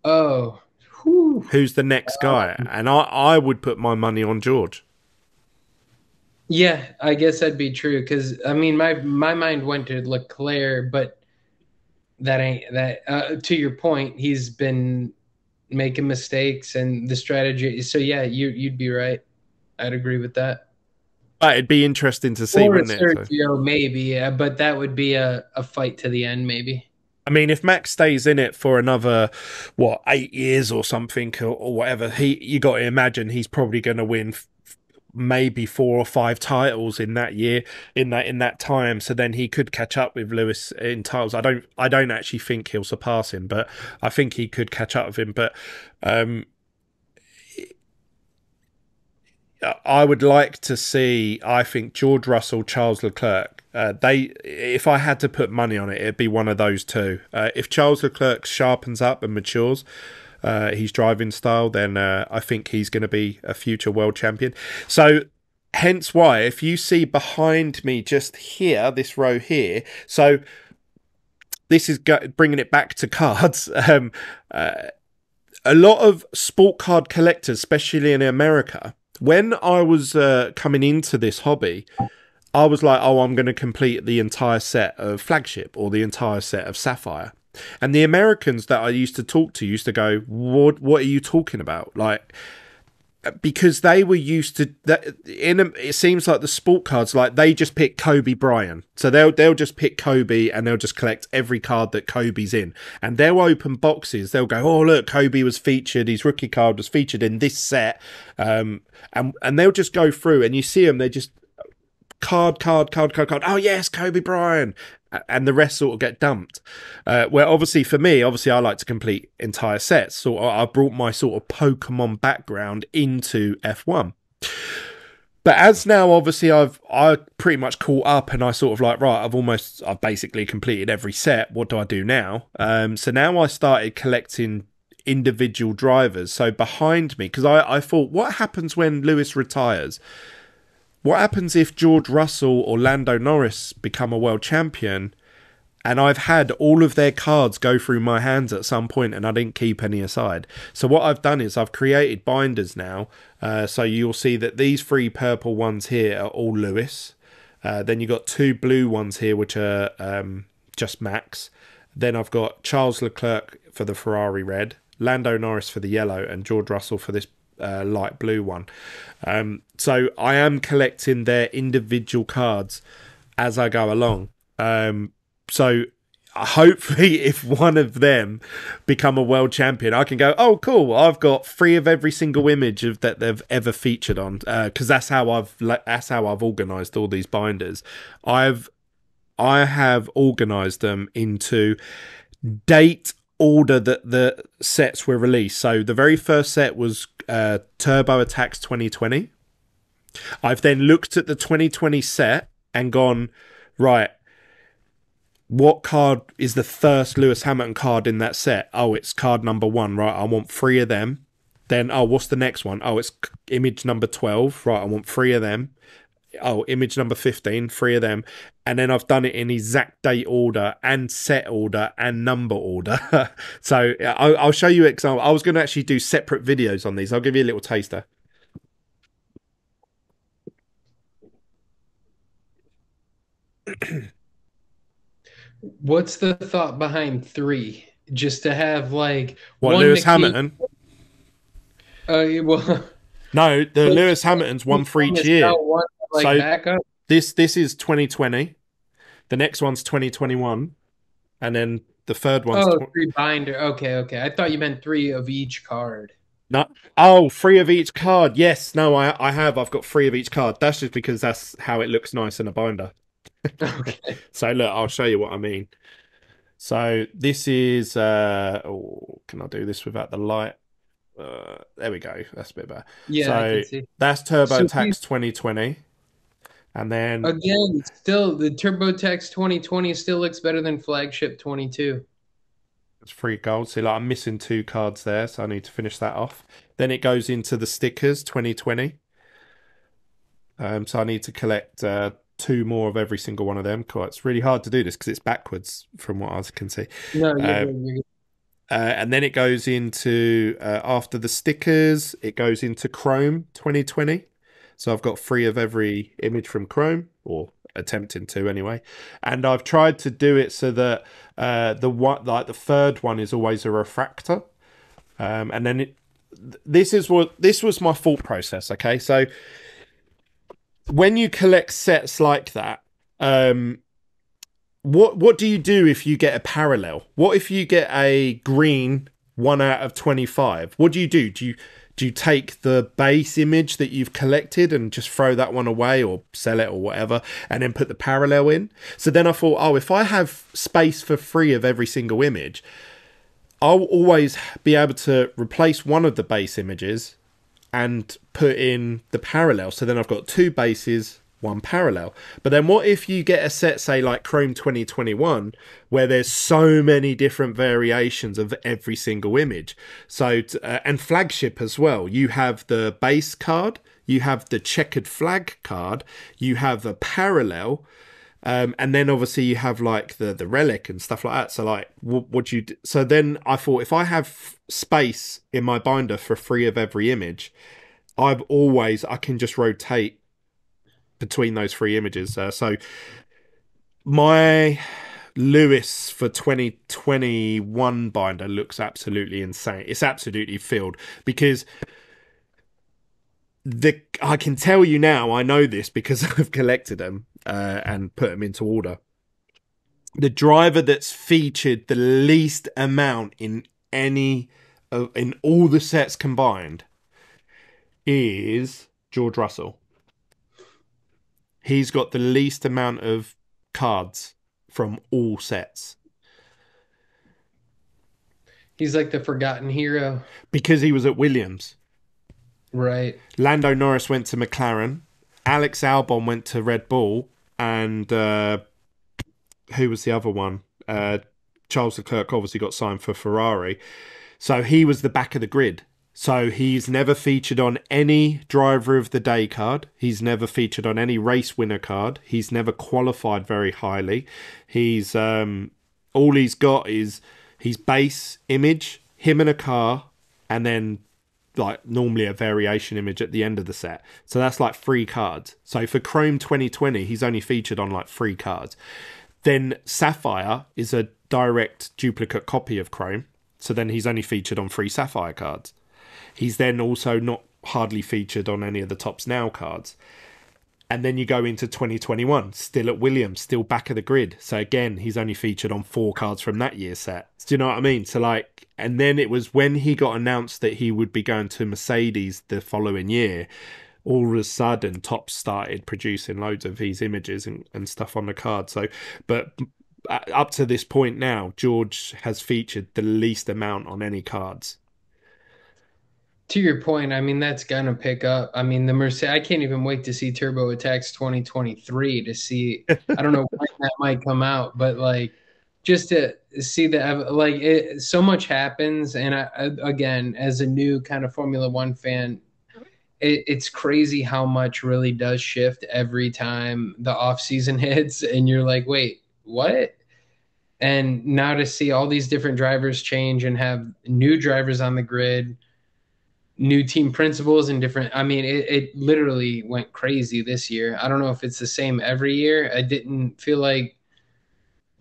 S2: oh,
S1: who's the next guy? And I would put my money on George.
S2: Yeah, I guess that'd be true, because I mean, my mind went to Leclerc, but that ain't that. To your point, he's been making mistakes and the strategy. So yeah, you'd be right. I'd agree with that.
S1: But it'd be interesting to see, wouldn't it?
S2: Sergio, maybe, yeah, but that would be a fight to the end, maybe.
S1: I mean, if Max stays in it for another 8 years or something, or whatever, you got to imagine he's probably going to win maybe 4 or 5 titles in that year, in that time. So then he could catch up with Lewis in titles. I don't actually think he'll surpass him, but I think he could catch up with him. But I would like to see, I think, George Russell, Charles Leclerc. If I had to put money on it, it'd be one of those two. If Charles Leclerc sharpens up and matures his driving style, then I think he's going to be a future world champion. So hence why, if you see behind me just here, this row here, so this is bringing it back to cards. A lot of sport card collectors, especially in America, when I was coming into this hobby, I was like, oh, I'm going to complete the entire set of Flagship or the entire set of Sapphire. And the Americans that I used to talk to used to go, what are you talking about? Like, because they were used to that. It seems like the sport cards, like they just pick Kobe Bryant. So they'll just pick Kobe and they'll just collect every card that Kobe's in. And they'll open boxes. They'll go, oh, look, Kobe was featured. His rookie card was featured in this set. And they'll just go through and you see them. They're just card. Oh, yes, Kobe Bryant. And the rest sort of get dumped. Where obviously for me, I like to complete entire sets. So I brought my sort of Pokemon background into F1. But as now, obviously, I pretty much caught up, and I sort of like, right, I've basically completed every set. What do I do now? So now I started collecting individual drivers. So behind me, because I thought, what happens when Lewis retires? What happens if George Russell or Lando Norris become a world champion? And I've had all of their cards go through my hands at some point, and I didn't keep any aside. So what I've done is I've created binders now. So you'll see that these 3 purple ones here are all Lewis. Then you've got 2 blue ones here, which are just Max. Then I've got Charles Leclerc for the Ferrari red, Lando Norris for the yellow, and George Russell for this light blue one. So I am collecting their individual cards as I go along. So hopefully if one of them become a world champion, I can go, oh, cool, I've got 3 of every single image that they've ever featured on, because that's how I've organized all these binders. I have organized them into date order that the sets were released. So the very first set was Turbo Attacks 2020. I've then looked at the 2020 set and gone, right, what card is the first Lewis Hamilton card in that set? Oh, it's card number 1, right? I want 3 of them. Then, oh, what's the next one? Oh, it's image number 12, right? I want 3 of them. Oh, image number 15, 3 of them. And then I've done it in exact date order and set order and number order. So I'll show you an example. I was going to actually do separate videos on these. I'll give you a little taster.
S2: What's the thought behind 3? Just to have like
S1: What,
S2: one
S1: Lewis
S2: McQueen?
S1: Hamilton?
S2: Well,
S1: No, the Lewis Hamilton's one for each year.
S2: One, like,
S1: So
S2: backup.
S1: this is 2020. The next one's 2021. And then the third one's...
S2: 3 binder. Okay. I thought you meant 3 of each card.
S1: No. Oh, 3 of each card. Yes. No, I have. I've got 3 of each card. That's just because that's how it looks nice in a binder.
S2: Okay.
S1: So look, I'll show you what I mean. So this is... oh, can I do this without the light? There we go. That's a bit better.
S2: Yeah,
S1: so
S2: I can see.
S1: That's TurboTax 2020. And then...
S2: Again, still, the TurboTax 2020 still looks better than Flagship 22.
S1: It's 3 gold. See, like, I'm missing 2 cards there, so I need to finish that off. Then it goes into the stickers 2020. So I need to collect 2 more of every single one of them. Cool. It's really hard to do this because it's backwards from what I can see.
S2: No, you're good.
S1: And then it goes into, after the stickers, it goes into Chrome 2020. So I've got 3 of every image from Chrome, or attempting to anyway. And I've tried to do it so that the third one is always a refractor. And then this was my thought process. Okay, so when you collect sets like that, what do you do if you get a parallel? What if you get a green 1 out of 25? What do you do? Do you take the base image that you've collected and just throw that one away or sell it or whatever, and then put the parallel in? So then I thought, oh, if I have space for 3 of every single image, I'll always be able to replace one of the base images and put in the parallel. So then I've got 2 bases, 1 parallel. But then what if you get a set, say like Chrome 2021, where there's so many different variations of every single image? So and Flagship as well. You have the base card, you have the checkered flag card, you have a parallel, and then obviously you have like the relic and stuff like that. So like, what do you do? So then I thought, if I have space in my binder for 3 of every image, I can just rotate between those 3 images. So my Lewis for 2021 binder looks absolutely insane. It's absolutely filled because I can tell you now, I know this because I've collected them and put them into order. The driver that's featured the least amount in all the sets combined is George Russell. He's got the least amount of cards from all sets.
S2: He's like the forgotten hero.
S1: Because he was at Williams.
S2: Right.
S1: Lando Norris went to McLaren Alex Albon went to Red Bull, and who was the other one? Charles Leclerc obviously got signed for Ferrari. So he was the back of the grid. So he's never featured on any driver of the day card. He's never featured on any race winner card. He's never qualified very highly. He's all he's got is his base image, him in a car, and then like normally a variation image at the end of the set. So that's like 3 cards. So for Chrome 2020, he's only featured on like 3 cards. Then Sapphire is a direct duplicate copy of Chrome. So then he's only featured on 3 Sapphire cards. He's then also not hardly featured on any of the Tops Now cards. And then you go into 2021, still at Williams, still back of the grid. So again, he's only featured on 4 cards from that year's set. Do you know what I mean? So like, and then it was when he got announced that he would be going to Mercedes the following year, all of a sudden Topps started producing loads of these images and stuff on the card. So, but up to this point now, George has featured the least amount on any cards.
S2: To your point, I mean, that's gonna pick up. I mean, the Mercedes, I can't even wait to see Turbo Attacks 2023 to see. I don't know when that might come out, but like just to see so much happens. And again, as a new kind of Formula One fan, it's crazy how much really does shift every time the off season hits, and you're like, wait, what? And now to see all these different drivers change and have new drivers on the grid, new team principals and different, I mean, it literally went crazy this year. I don't know if it's the same every year. I didn't feel like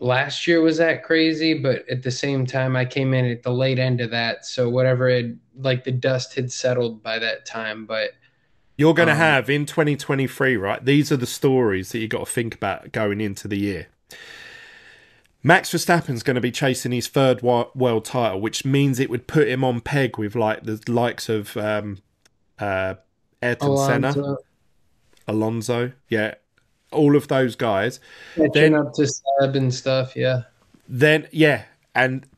S2: last year was that crazy, but at the same time, I came in at the late end of that. So whatever like the dust had settled by that time. But
S1: you're going to have in 2023, right? These are the stories that you got to think about going into the year. Max Verstappen's going to be chasing his 3rd world title, which means it would put him on peg with like the likes of Ayrton Senna, Alonso, yeah, all of those guys.
S2: Catching up to Seb and stuff, yeah.
S1: Then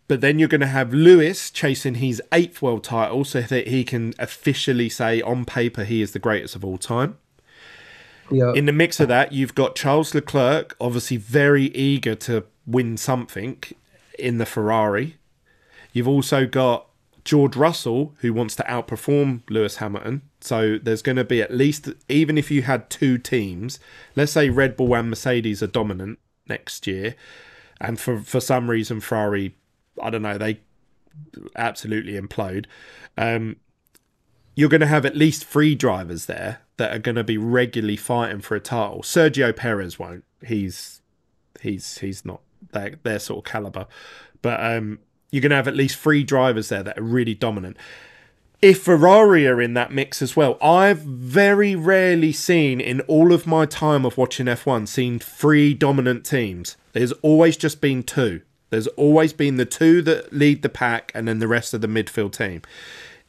S1: but then you're going to have Lewis chasing his 8th world title, so that he can officially say on paper he is the greatest of all time. Yep. In the mix of that, you've got Charles Leclerc, obviously very eager to win something in the Ferrari. You've also got George Russell, who wants to outperform Lewis Hamilton. So there's going to be at least, even if you had 2 teams, let's say Red Bull and Mercedes are dominant next year, and for some reason Ferrari, I don't know, they absolutely implode. You're going to have at least 3 drivers there that are going to be regularly fighting for a title. Sergio Perez won't. He's not their sort of caliber. But you're going to have at least 3 drivers there that are really dominant. If Ferrari are in that mix as well, I've very rarely seen in all of my time of watching F1 seen 3 dominant teams. There's always just been 2. There's always been the 2 that lead the pack and then the rest of the midfield team.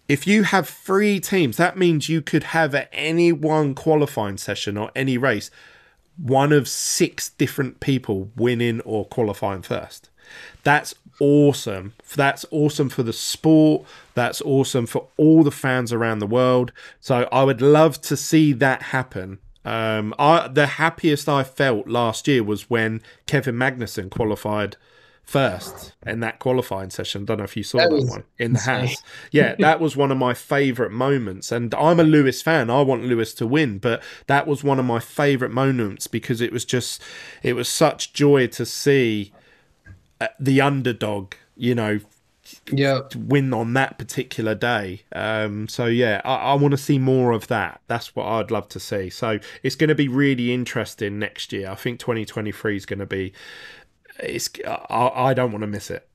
S1: If you have 3 teams, that means you could have at any one qualifying session or any race, one of 6 different people winning or qualifying first. That's awesome. That's awesome for the sport. That's awesome for all the fans around the world. So I would love to see that happen. The happiest I felt last year was when Kevin Magnussen qualified first in that qualifying session. I don't know if you saw that one in the Haas. Yeah, that was one of my favourite moments. And I'm a Lewis fan. I want Lewis to win, but that was one of my favourite moments because it was such joy to see the underdog, win on that particular day. So yeah, I want to see more of that. That's what I'd love to see. So it's going to be really interesting next year. I think 2023 is going to be. I don't want to miss it.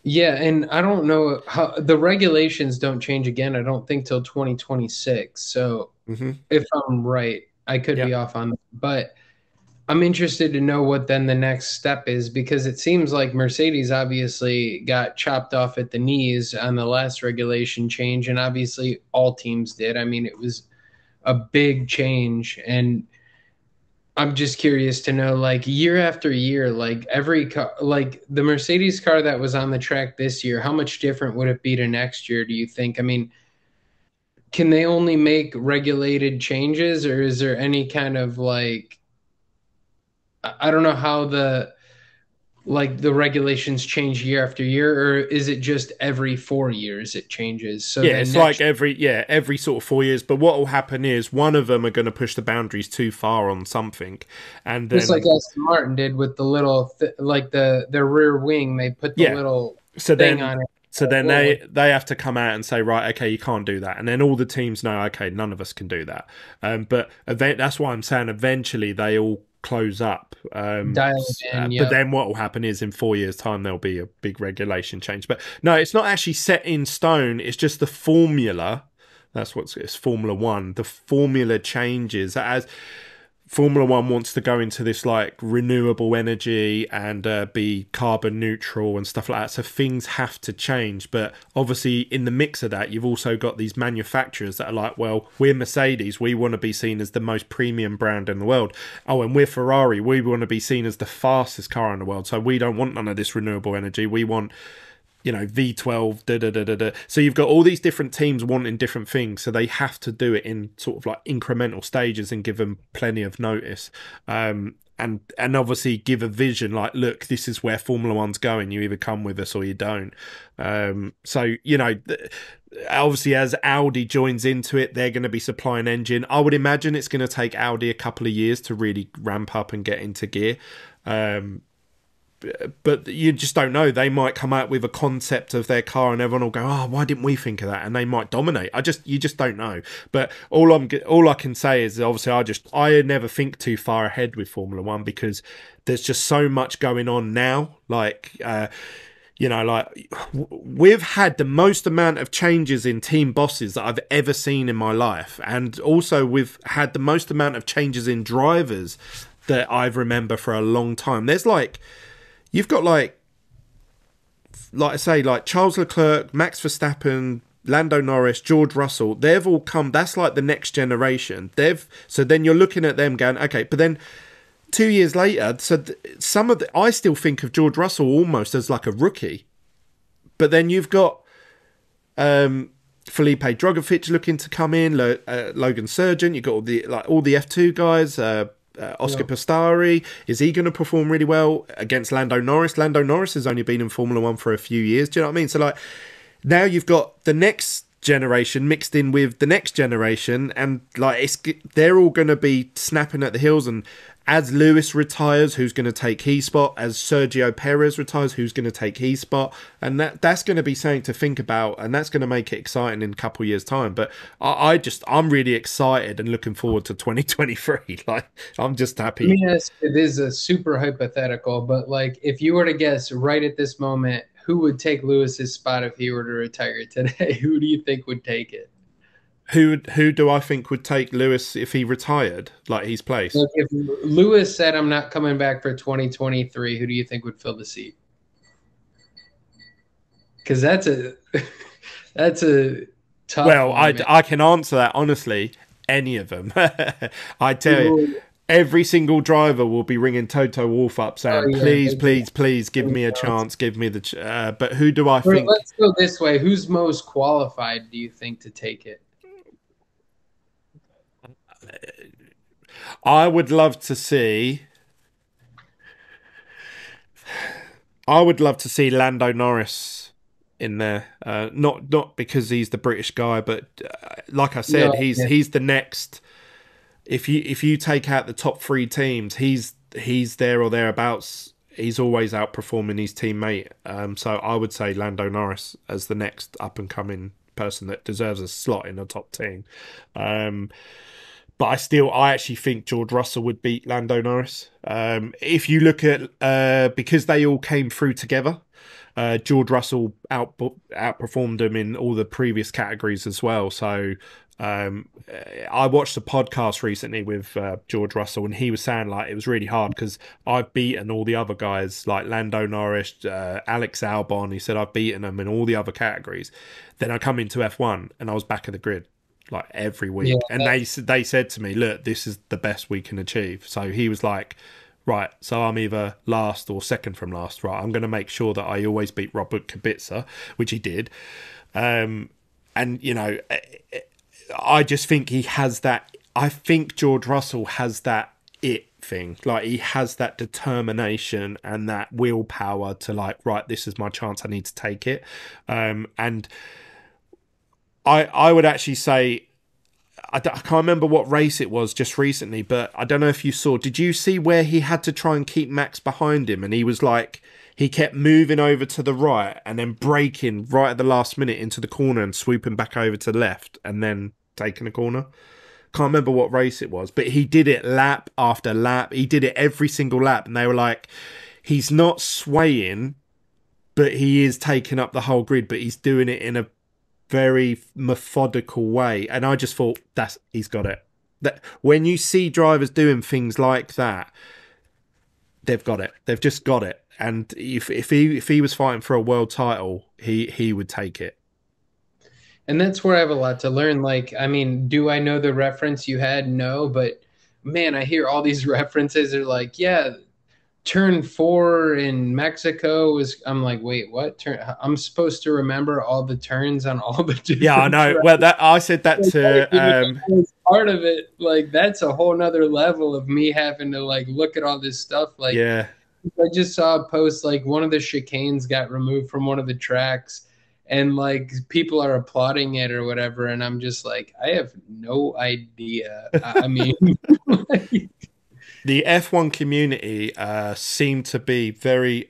S2: Yeah, and I don't know how the regulations don't change again. I don't think till 2026. So if I'm right, I could be off on that. But I'm interested to know what then the next step is, because it seems like Mercedes obviously got chopped off at the knees on the last regulation change, and obviously all teams did. I mean, it was a big change, and I'm just curious to know, like, year after year, like every car, like the Mercedes car that was on the track this year, how much different would it be to next year, do you think? I mean, can they only make regulated changes, or is there any kind of like, I don't know how the regulations change year after year, or is it just every 4 years it changes? So
S1: Yeah,
S2: then
S1: it's like
S2: next,
S1: every sort of 4 years. But what will happen is one of them are going to push the boundaries too far on something, and
S2: just like
S1: then
S2: Aston Martin did with the little like their rear wing, they put the
S1: yeah,
S2: little
S1: so
S2: thing
S1: then
S2: on it.
S1: so then
S2: Whoa,
S1: they have to come out and say, right, okay, you can't do that, and then all the teams know, okay, none of us can do that. But that's why I'm saying eventually they all close up.
S2: dial it in.
S1: But
S2: Yep.
S1: then what will happen is in 4 years' time there'll be a big regulation change. But no, it's not actually set in stone. It's just the formula. That's what's it's Formula One. The formula changes as Formula One wants to go into this like renewable energy and be carbon neutral and stuff like that. So things have to change. But obviously, in the mix of that, you've also got these manufacturers that are like, well, we're Mercedes. We want to be seen as the most premium brand in the world. Oh, and we're Ferrari. We want to be seen as the fastest car in the world. So we don't want none of this renewable energy. We want V12, da da da da da. So you've got all these different teams wanting different things, so they have to do it in sort of like incremental stages and give them plenty of notice. And obviously give a vision like, look, this is where Formula One's going. You either come with us or you don't. So obviously as Audi joins into it, they're going to be supplying engine. I would imagine it's going to take Audi a couple of years to really ramp up and get into gear. But you just don't know. They might come out with a concept of their car, and everyone will go, "Oh, why didn't we think of that?" And they might dominate. You just don't know. But all I can say is, obviously, I never think too far ahead with Formula One because there's just so much going on now. Like, we've had the most amount of changes in team bosses that I've ever seen in my life, and also we've had the most amount of changes in drivers that I remember for a long time. There's like. You've got like I say, like Charles Leclerc, Max Verstappen, Lando Norris, George Russell. They've all come. That's like the next generation. So then you're looking at them going, okay, but then 2 years later, I still think of George Russell almost as like a rookie. But then you've got Felipe Drugovich looking to come in, Logan Sargent. You've got all the F2 guys. Oscar Piastri, is he going to perform really well against Lando Norris? Lando Norris has only been in Formula One for a few years. Do you know what I mean? So like now you've got the next generation mixed in with the next generation, and like they're all going to be snapping at the heels. And as Lewis retires, who's going to take his spot? As Sergio Perez retires, who's going to take his spot? And that's going to be something to think about, and that's going to make it exciting in a couple of years' time. But I'm really excited and looking forward to 2023. Like, I'm just happy.
S2: Yes, it is a super hypothetical, but like if you were to guess right at this moment, who would take Lewis's spot if he were to retire today? Who do you think would take it?
S1: Who do I think would take Lewis if he retired, like his place?
S2: Like if Lewis said, "I'm not coming back for 2023," who do you think would fill the seat? Because that's a that's a tough
S1: Well,
S2: one, man.
S1: I can answer that honestly. Any of them, I tell you, every single driver will be ringing Toto Wolff up saying, "Please, please, please, give me a chance, give me the." But who do I think?
S2: Let's go this way. Who's most qualified, do you think, to take it?
S1: I would love to see. I would love to see Lando Norris in there. Not because he's the British guy, but like I said, he's the next. If you take out the top three teams, he's there or thereabouts. He's always outperforming his teammate. So I would say Lando Norris as the next up and coming person that deserves a slot in the top team. But I actually think George Russell would beat Lando Norris. If you look at because they all came through together. George Russell outperformed him in all the previous categories as well. So I watched a podcast recently with George Russell, and he was saying like it was really hard because I've beaten all the other guys like Lando Norris, Alex Albon. He said I've beaten them in all the other categories. Then I come into F1 and I was back of the grid like every week, and they said to me, "Look, this is the best we can achieve." So he was like, right, so I'm either last or second from last. Right, I'm going to make sure that I always beat Robert Kubica, which he did. And, I just think he has that. I think George Russell has that it thing. Like, he has that determination and that willpower to, like, right, this is my chance, I need to take it. And I would actually say, I can't remember what race it was just recently, but I don't know if you saw. Did you see where he had to try and keep Max behind him, and he was like, he kept moving over to the right and then braking right at the last minute into the corner and swooping back over to the left and then taking a corner? Can't remember what race it was, but he did it lap after lap. He did it every single lap, and they were like, he's not swaying, but he is taking up the whole grid, but he's doing it in a very methodical way. And I just thought, he's got it. That when you see drivers doing things like that, they've got it. They've just got it. And if he was fighting for a world title, he would take it.
S2: And that's where I have a lot to learn. Like, I mean, do I know the reference you had? No, but man, I hear all these references. They're like, yeah, turn 4 in Mexico was. I'm like, wait, what turn? I'm supposed to remember all the turns on all the different.
S1: Yeah, I know. Well, I said that to
S2: part of it. Like, that's a whole nother level of me having to like look at all this stuff. Like,
S1: yeah,
S2: I just saw a post like one of the chicanes got removed from one of the tracks, and like people are applauding it or whatever, and I'm just like, I have no idea. I mean, like,
S1: the F1 community seem to be very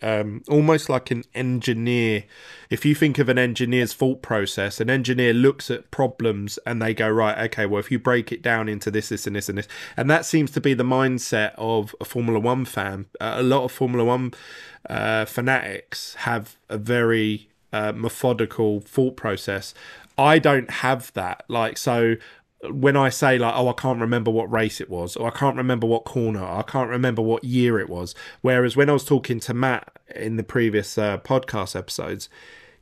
S1: almost like an engineer. If you think of an engineer's thought process, an engineer looks at problems and they go, right, okay, well, if you break it down into this, this, and this, and this, and that seems to be the mindset of a Formula One fan. A lot of Formula One fanatics have a very methodical thought process. I don't have that. Like, so when I say like, oh, I can't remember what race it was, or I can't remember what corner, or I can't remember what year it was. Whereas when I was talking to Matt in the previous podcast episodes,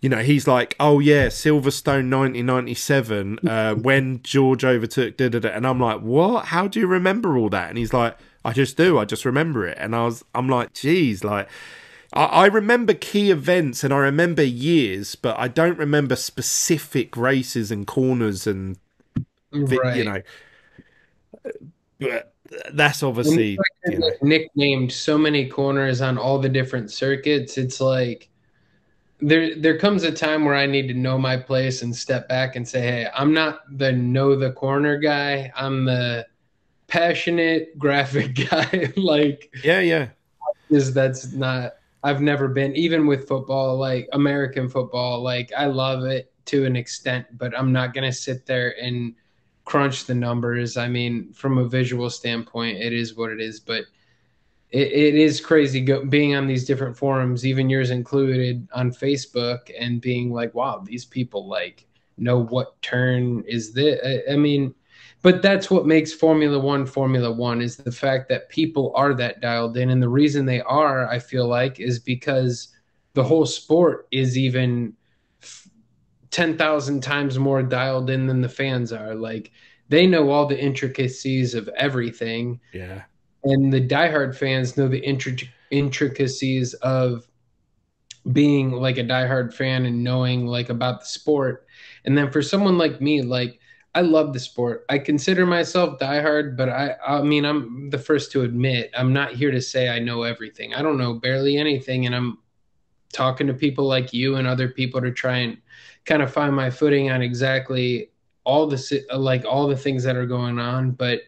S1: you know, he's like, oh yeah, Silverstone 1997, when George overtook, and I'm like, what? How do you remember all that? And he's like, I just do. I just remember it. And I'm like, geez, like, I remember key events and I remember years, but I don't remember specific races and corners and,
S2: right.
S1: you know, but that's obviously, you know,
S2: nicknamed so many corners on all the different circuits. It's like there comes a time where I need to know my place and step back and say, hey, I'm not the know the corner guy. I'm the passionate graphic guy. Like,
S1: yeah.
S2: That's not, I've never been, even with football, like American football, like I love it to an extent, but I'm not going to sit there and crunch the numbers. I mean, from a visual standpoint, it is what it is, but it is crazy being on these different forums, even yours included, on Facebook, and being like, wow, these people like know what turn is this. I mean, but that's what makes Formula One is the fact that people are that dialed in. And the reason they are, I feel like, is because the whole sport is even 10,000 times more dialed in than the fans are. Like, they know all the intricacies of everything.
S1: Yeah.
S2: And the diehard fans know the intricacies of being like a diehard fan and knowing like about the sport. And then for someone like me, like, I love the sport. I consider myself diehard, but I mean, I'm the first to admit I'm not here to say I know everything. I don't know barely anything, and I'm talking to people like you and other people to try and kind of find my footing on exactly all the things that are going on. But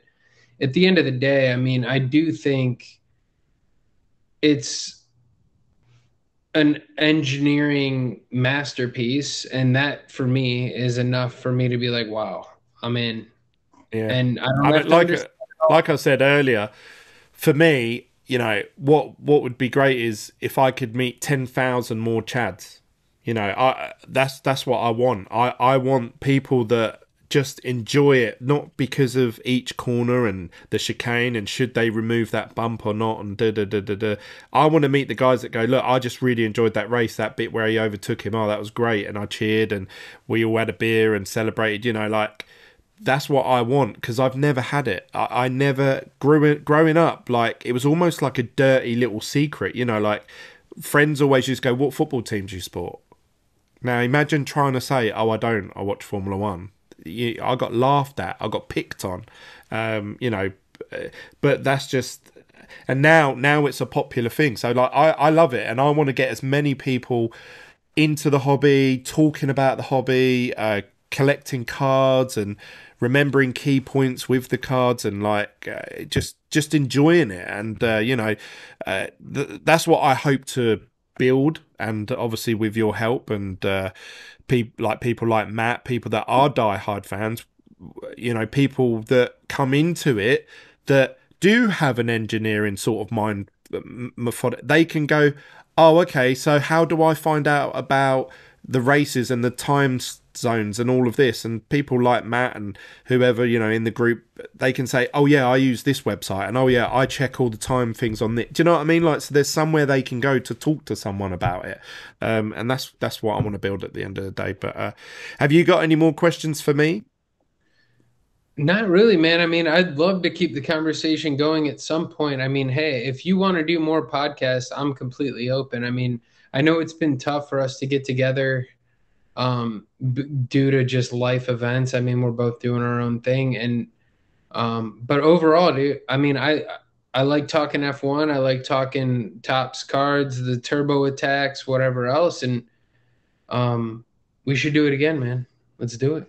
S2: at the end of the day, I mean, I do think it's an engineering masterpiece, and that for me is enough for me to be like, wow, I'm in.
S1: Yeah.
S2: And I don't have
S1: mean, like I said earlier, for me, you know, what would be great is if I could meet 10,000 more Chads. You know, that's what I want. I want people that just enjoy it, not because of each corner and the chicane and should they remove that bump or not and da. I want to meet the guys that go, look, I just really enjoyed that race, that bit where he overtook him. Oh, that was great. And I cheered and we all had a beer and celebrated, you know, like, that's what I want, because I've never had it. I never growing up, like, it was almost like a dirty little secret, you know, like friends always used to go, what football team do you support? Now imagine trying to say, oh, I don't, I watch Formula One. I got laughed at, I got picked on, you know, but that's just, and now it's a popular thing. So like I love it, and I want to get as many people into the hobby, talking about the hobby, collecting cards and remembering key points with the cards, and like just enjoying it. And you know, that's what I hope to build. And obviously with your help and people like Matt, people that are diehard fans, you know, people that come into it that do have an engineering sort of mind method, they can go, oh, okay, so how do I find out about the races and the time zones and all of this? And people like Matt and whoever, you know, in the group, they can say, oh yeah, I use this website, and oh yeah, I check all the time things on this. Do you know what I mean? Like, so there's somewhere they can go to talk to someone about it. And that's what I want to build at the end of the day. But have you got any more questions for me?
S2: Not really, man. I mean, I'd love to keep the conversation going at some point. I mean, hey, if you want to do more podcasts, I'm completely open. I mean, I know it's been tough for us to get together due to just life events. I mean, we're both doing our own thing, and but overall, dude, I mean, I like talking F1. I like talking tops cards, the turbo attacks, whatever else, and um, we should do it again, man. Let's do it.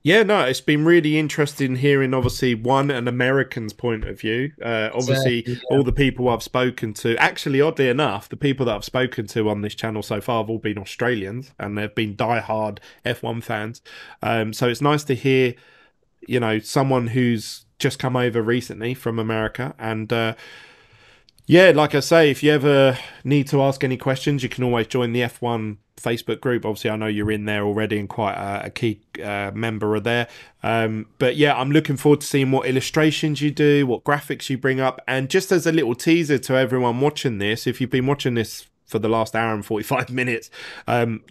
S1: Yeah, no, it's been really interesting hearing, obviously, an American's point of view. Obviously,
S2: Exactly.
S1: all the people I've spoken to, actually, oddly enough, the people that I've spoken to on this channel so far have all been Australians, and they've been diehard F1 fans. So it's nice to hear, you know, someone who's just come over recently from America. And yeah, like I say, if you ever need to ask any questions, you can always join the F1 Facebook group. Obviously, I know you're in there already and quite a key member of there. But yeah, I'm looking forward to seeing what illustrations you do, what graphics you bring up. And just as a little teaser to everyone watching this, if you've been watching this for the last hour and 45 minutes,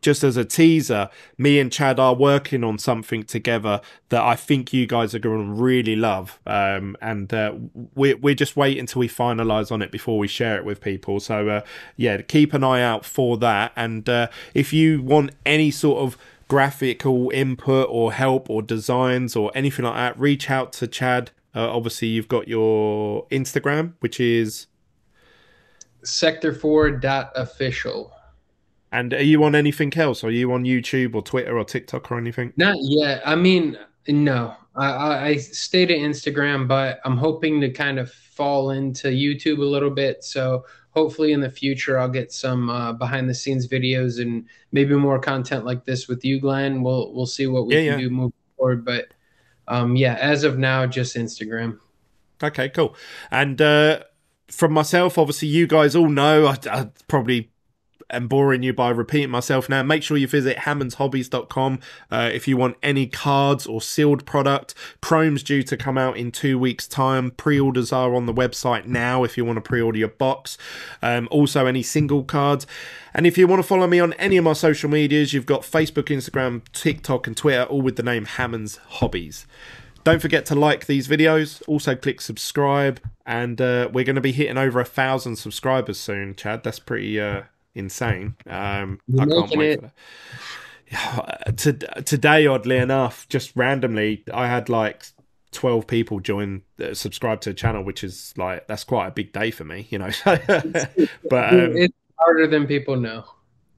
S1: just as a teaser, me and Chad are working on something together that I think you guys are going to really love. And we're just waiting until we finalize on it before we share it with people. So yeah, keep an eye out for that. And if you want any sort of graphical input or help or designs or anything like that, reach out to Chad. Obviously, you've got your Instagram, which is...
S2: Sector4.official.
S1: And are you on anything else? Are you on YouTube or Twitter or TikTok or anything?
S2: Not yet. I mean, no. I stay to Instagram, but I'm hoping to kind of fall into YouTube a little bit. So hopefully in the future I'll get some behind the scenes videos and maybe more content like this with you, Glenn. We'll see what we
S1: Yeah,
S2: can
S1: yeah.
S2: do moving forward. But yeah, as of now, just Instagram.
S1: Okay, cool. And from myself, obviously, you guys all know, I probably am boring you by repeating myself now. Make sure you visit hammondshobbies.com if you want any cards or sealed product. Chrome's due to come out in 2 weeks' time. Pre-orders are on the website now if you want to pre-order your box. Also, any single cards. And if you want to follow me on any of my social medias, you've got Facebook, Instagram, TikTok, and Twitter, all with the name Hammonds Hobbies. Don't forget to like these videos. Also click subscribe. And we're going to be hitting over 1,000 subscribers soon, Chad. That's pretty insane. I
S2: You're
S1: can't
S2: making
S1: wait
S2: it.
S1: for that. Today, oddly enough, just randomly, I had like 12 people subscribe to the channel, which is like, that's quite a big day for me, you know. But
S2: It's harder than people know.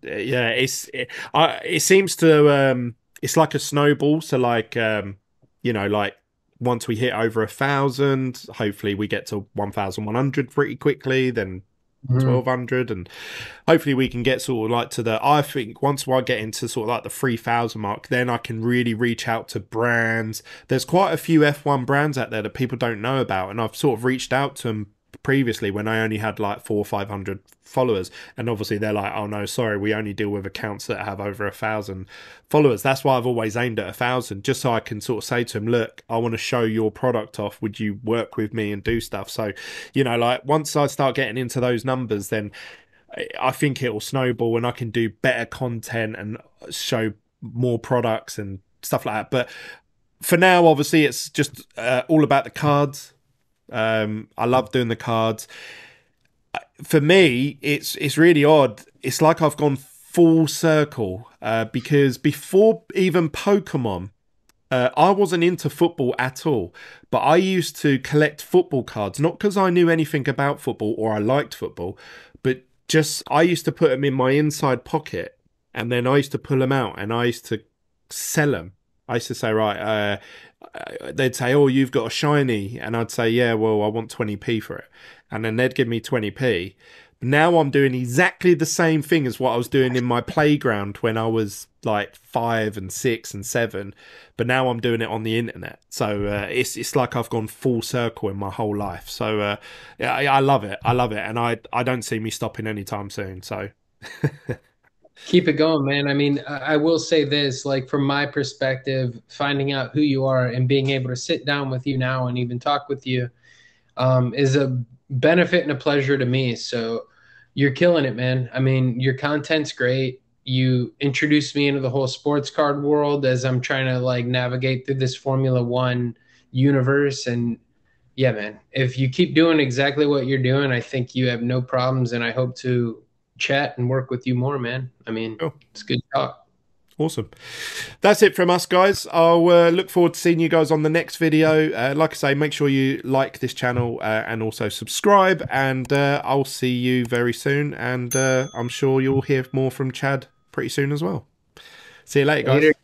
S1: yeah, it seems to it's like a snowball. So like you know, like once we hit over 1,000, hopefully we get to 1,100 pretty quickly, then
S2: Mhm.
S1: 1,200, and hopefully we can get sort of like to the, I think once I get into sort of like the 3,000 mark, then I can really reach out to brands. There's quite a few F1 brands out there that people don't know about, and I've sort of reached out to them previously when I only had like 400 or 500 followers, and obviously they're like, oh no, sorry, we only deal with accounts that have over 1,000 followers. That's why I've always aimed at 1,000, just so I can sort of say to them, look, I want to show your product off, would you work with me and do stuff? So, you know, like once I start getting into those numbers, then I think it will snowball and I can do better content and show more products and stuff like that. But for now, obviously, it's just all about the cards. I love doing the cards. For me, it's really odd. It's like I've gone full circle because before even Pokemon, I wasn't into football at all, but I used to collect football cards, not because I knew anything about football or I liked football, but just I used to put them in my inside pocket, and then I used to pull them out and I used to sell them. I used to say, right, they'd say, oh, you've got a shiny. And I'd say, yeah, well, I want 20p for it. And then they'd give me 20p. Now I'm doing exactly the same thing as what I was doing in my playground when I was like 5 and 6 and 7. But now I'm doing it on the internet. So it's like I've gone full circle in my whole life. So yeah, I love it. I love it. And I don't see me stopping anytime soon. So
S2: Keep it going, man. I mean, I will say this, like from my perspective, finding out who you are and being able to sit down with you now and even talk with you is a benefit and a pleasure to me. So you're killing it, man. I mean, your content's great. You introduced me into the whole sports card world as I'm trying to like navigate through this Formula One universe. And yeah, man, if you keep doing exactly what you're doing, I think you have no problems. And I hope to chat and work with you more, man. I mean,
S1: cool.
S2: it's good talk.
S1: Awesome. That's it from us, guys. I'll look forward to seeing you guys on the next video. Like I say, make sure you like this channel and also subscribe. And I'll see you very soon. And I'm sure you'll hear more from Chad pretty soon as well. See you later, guys.
S2: Later.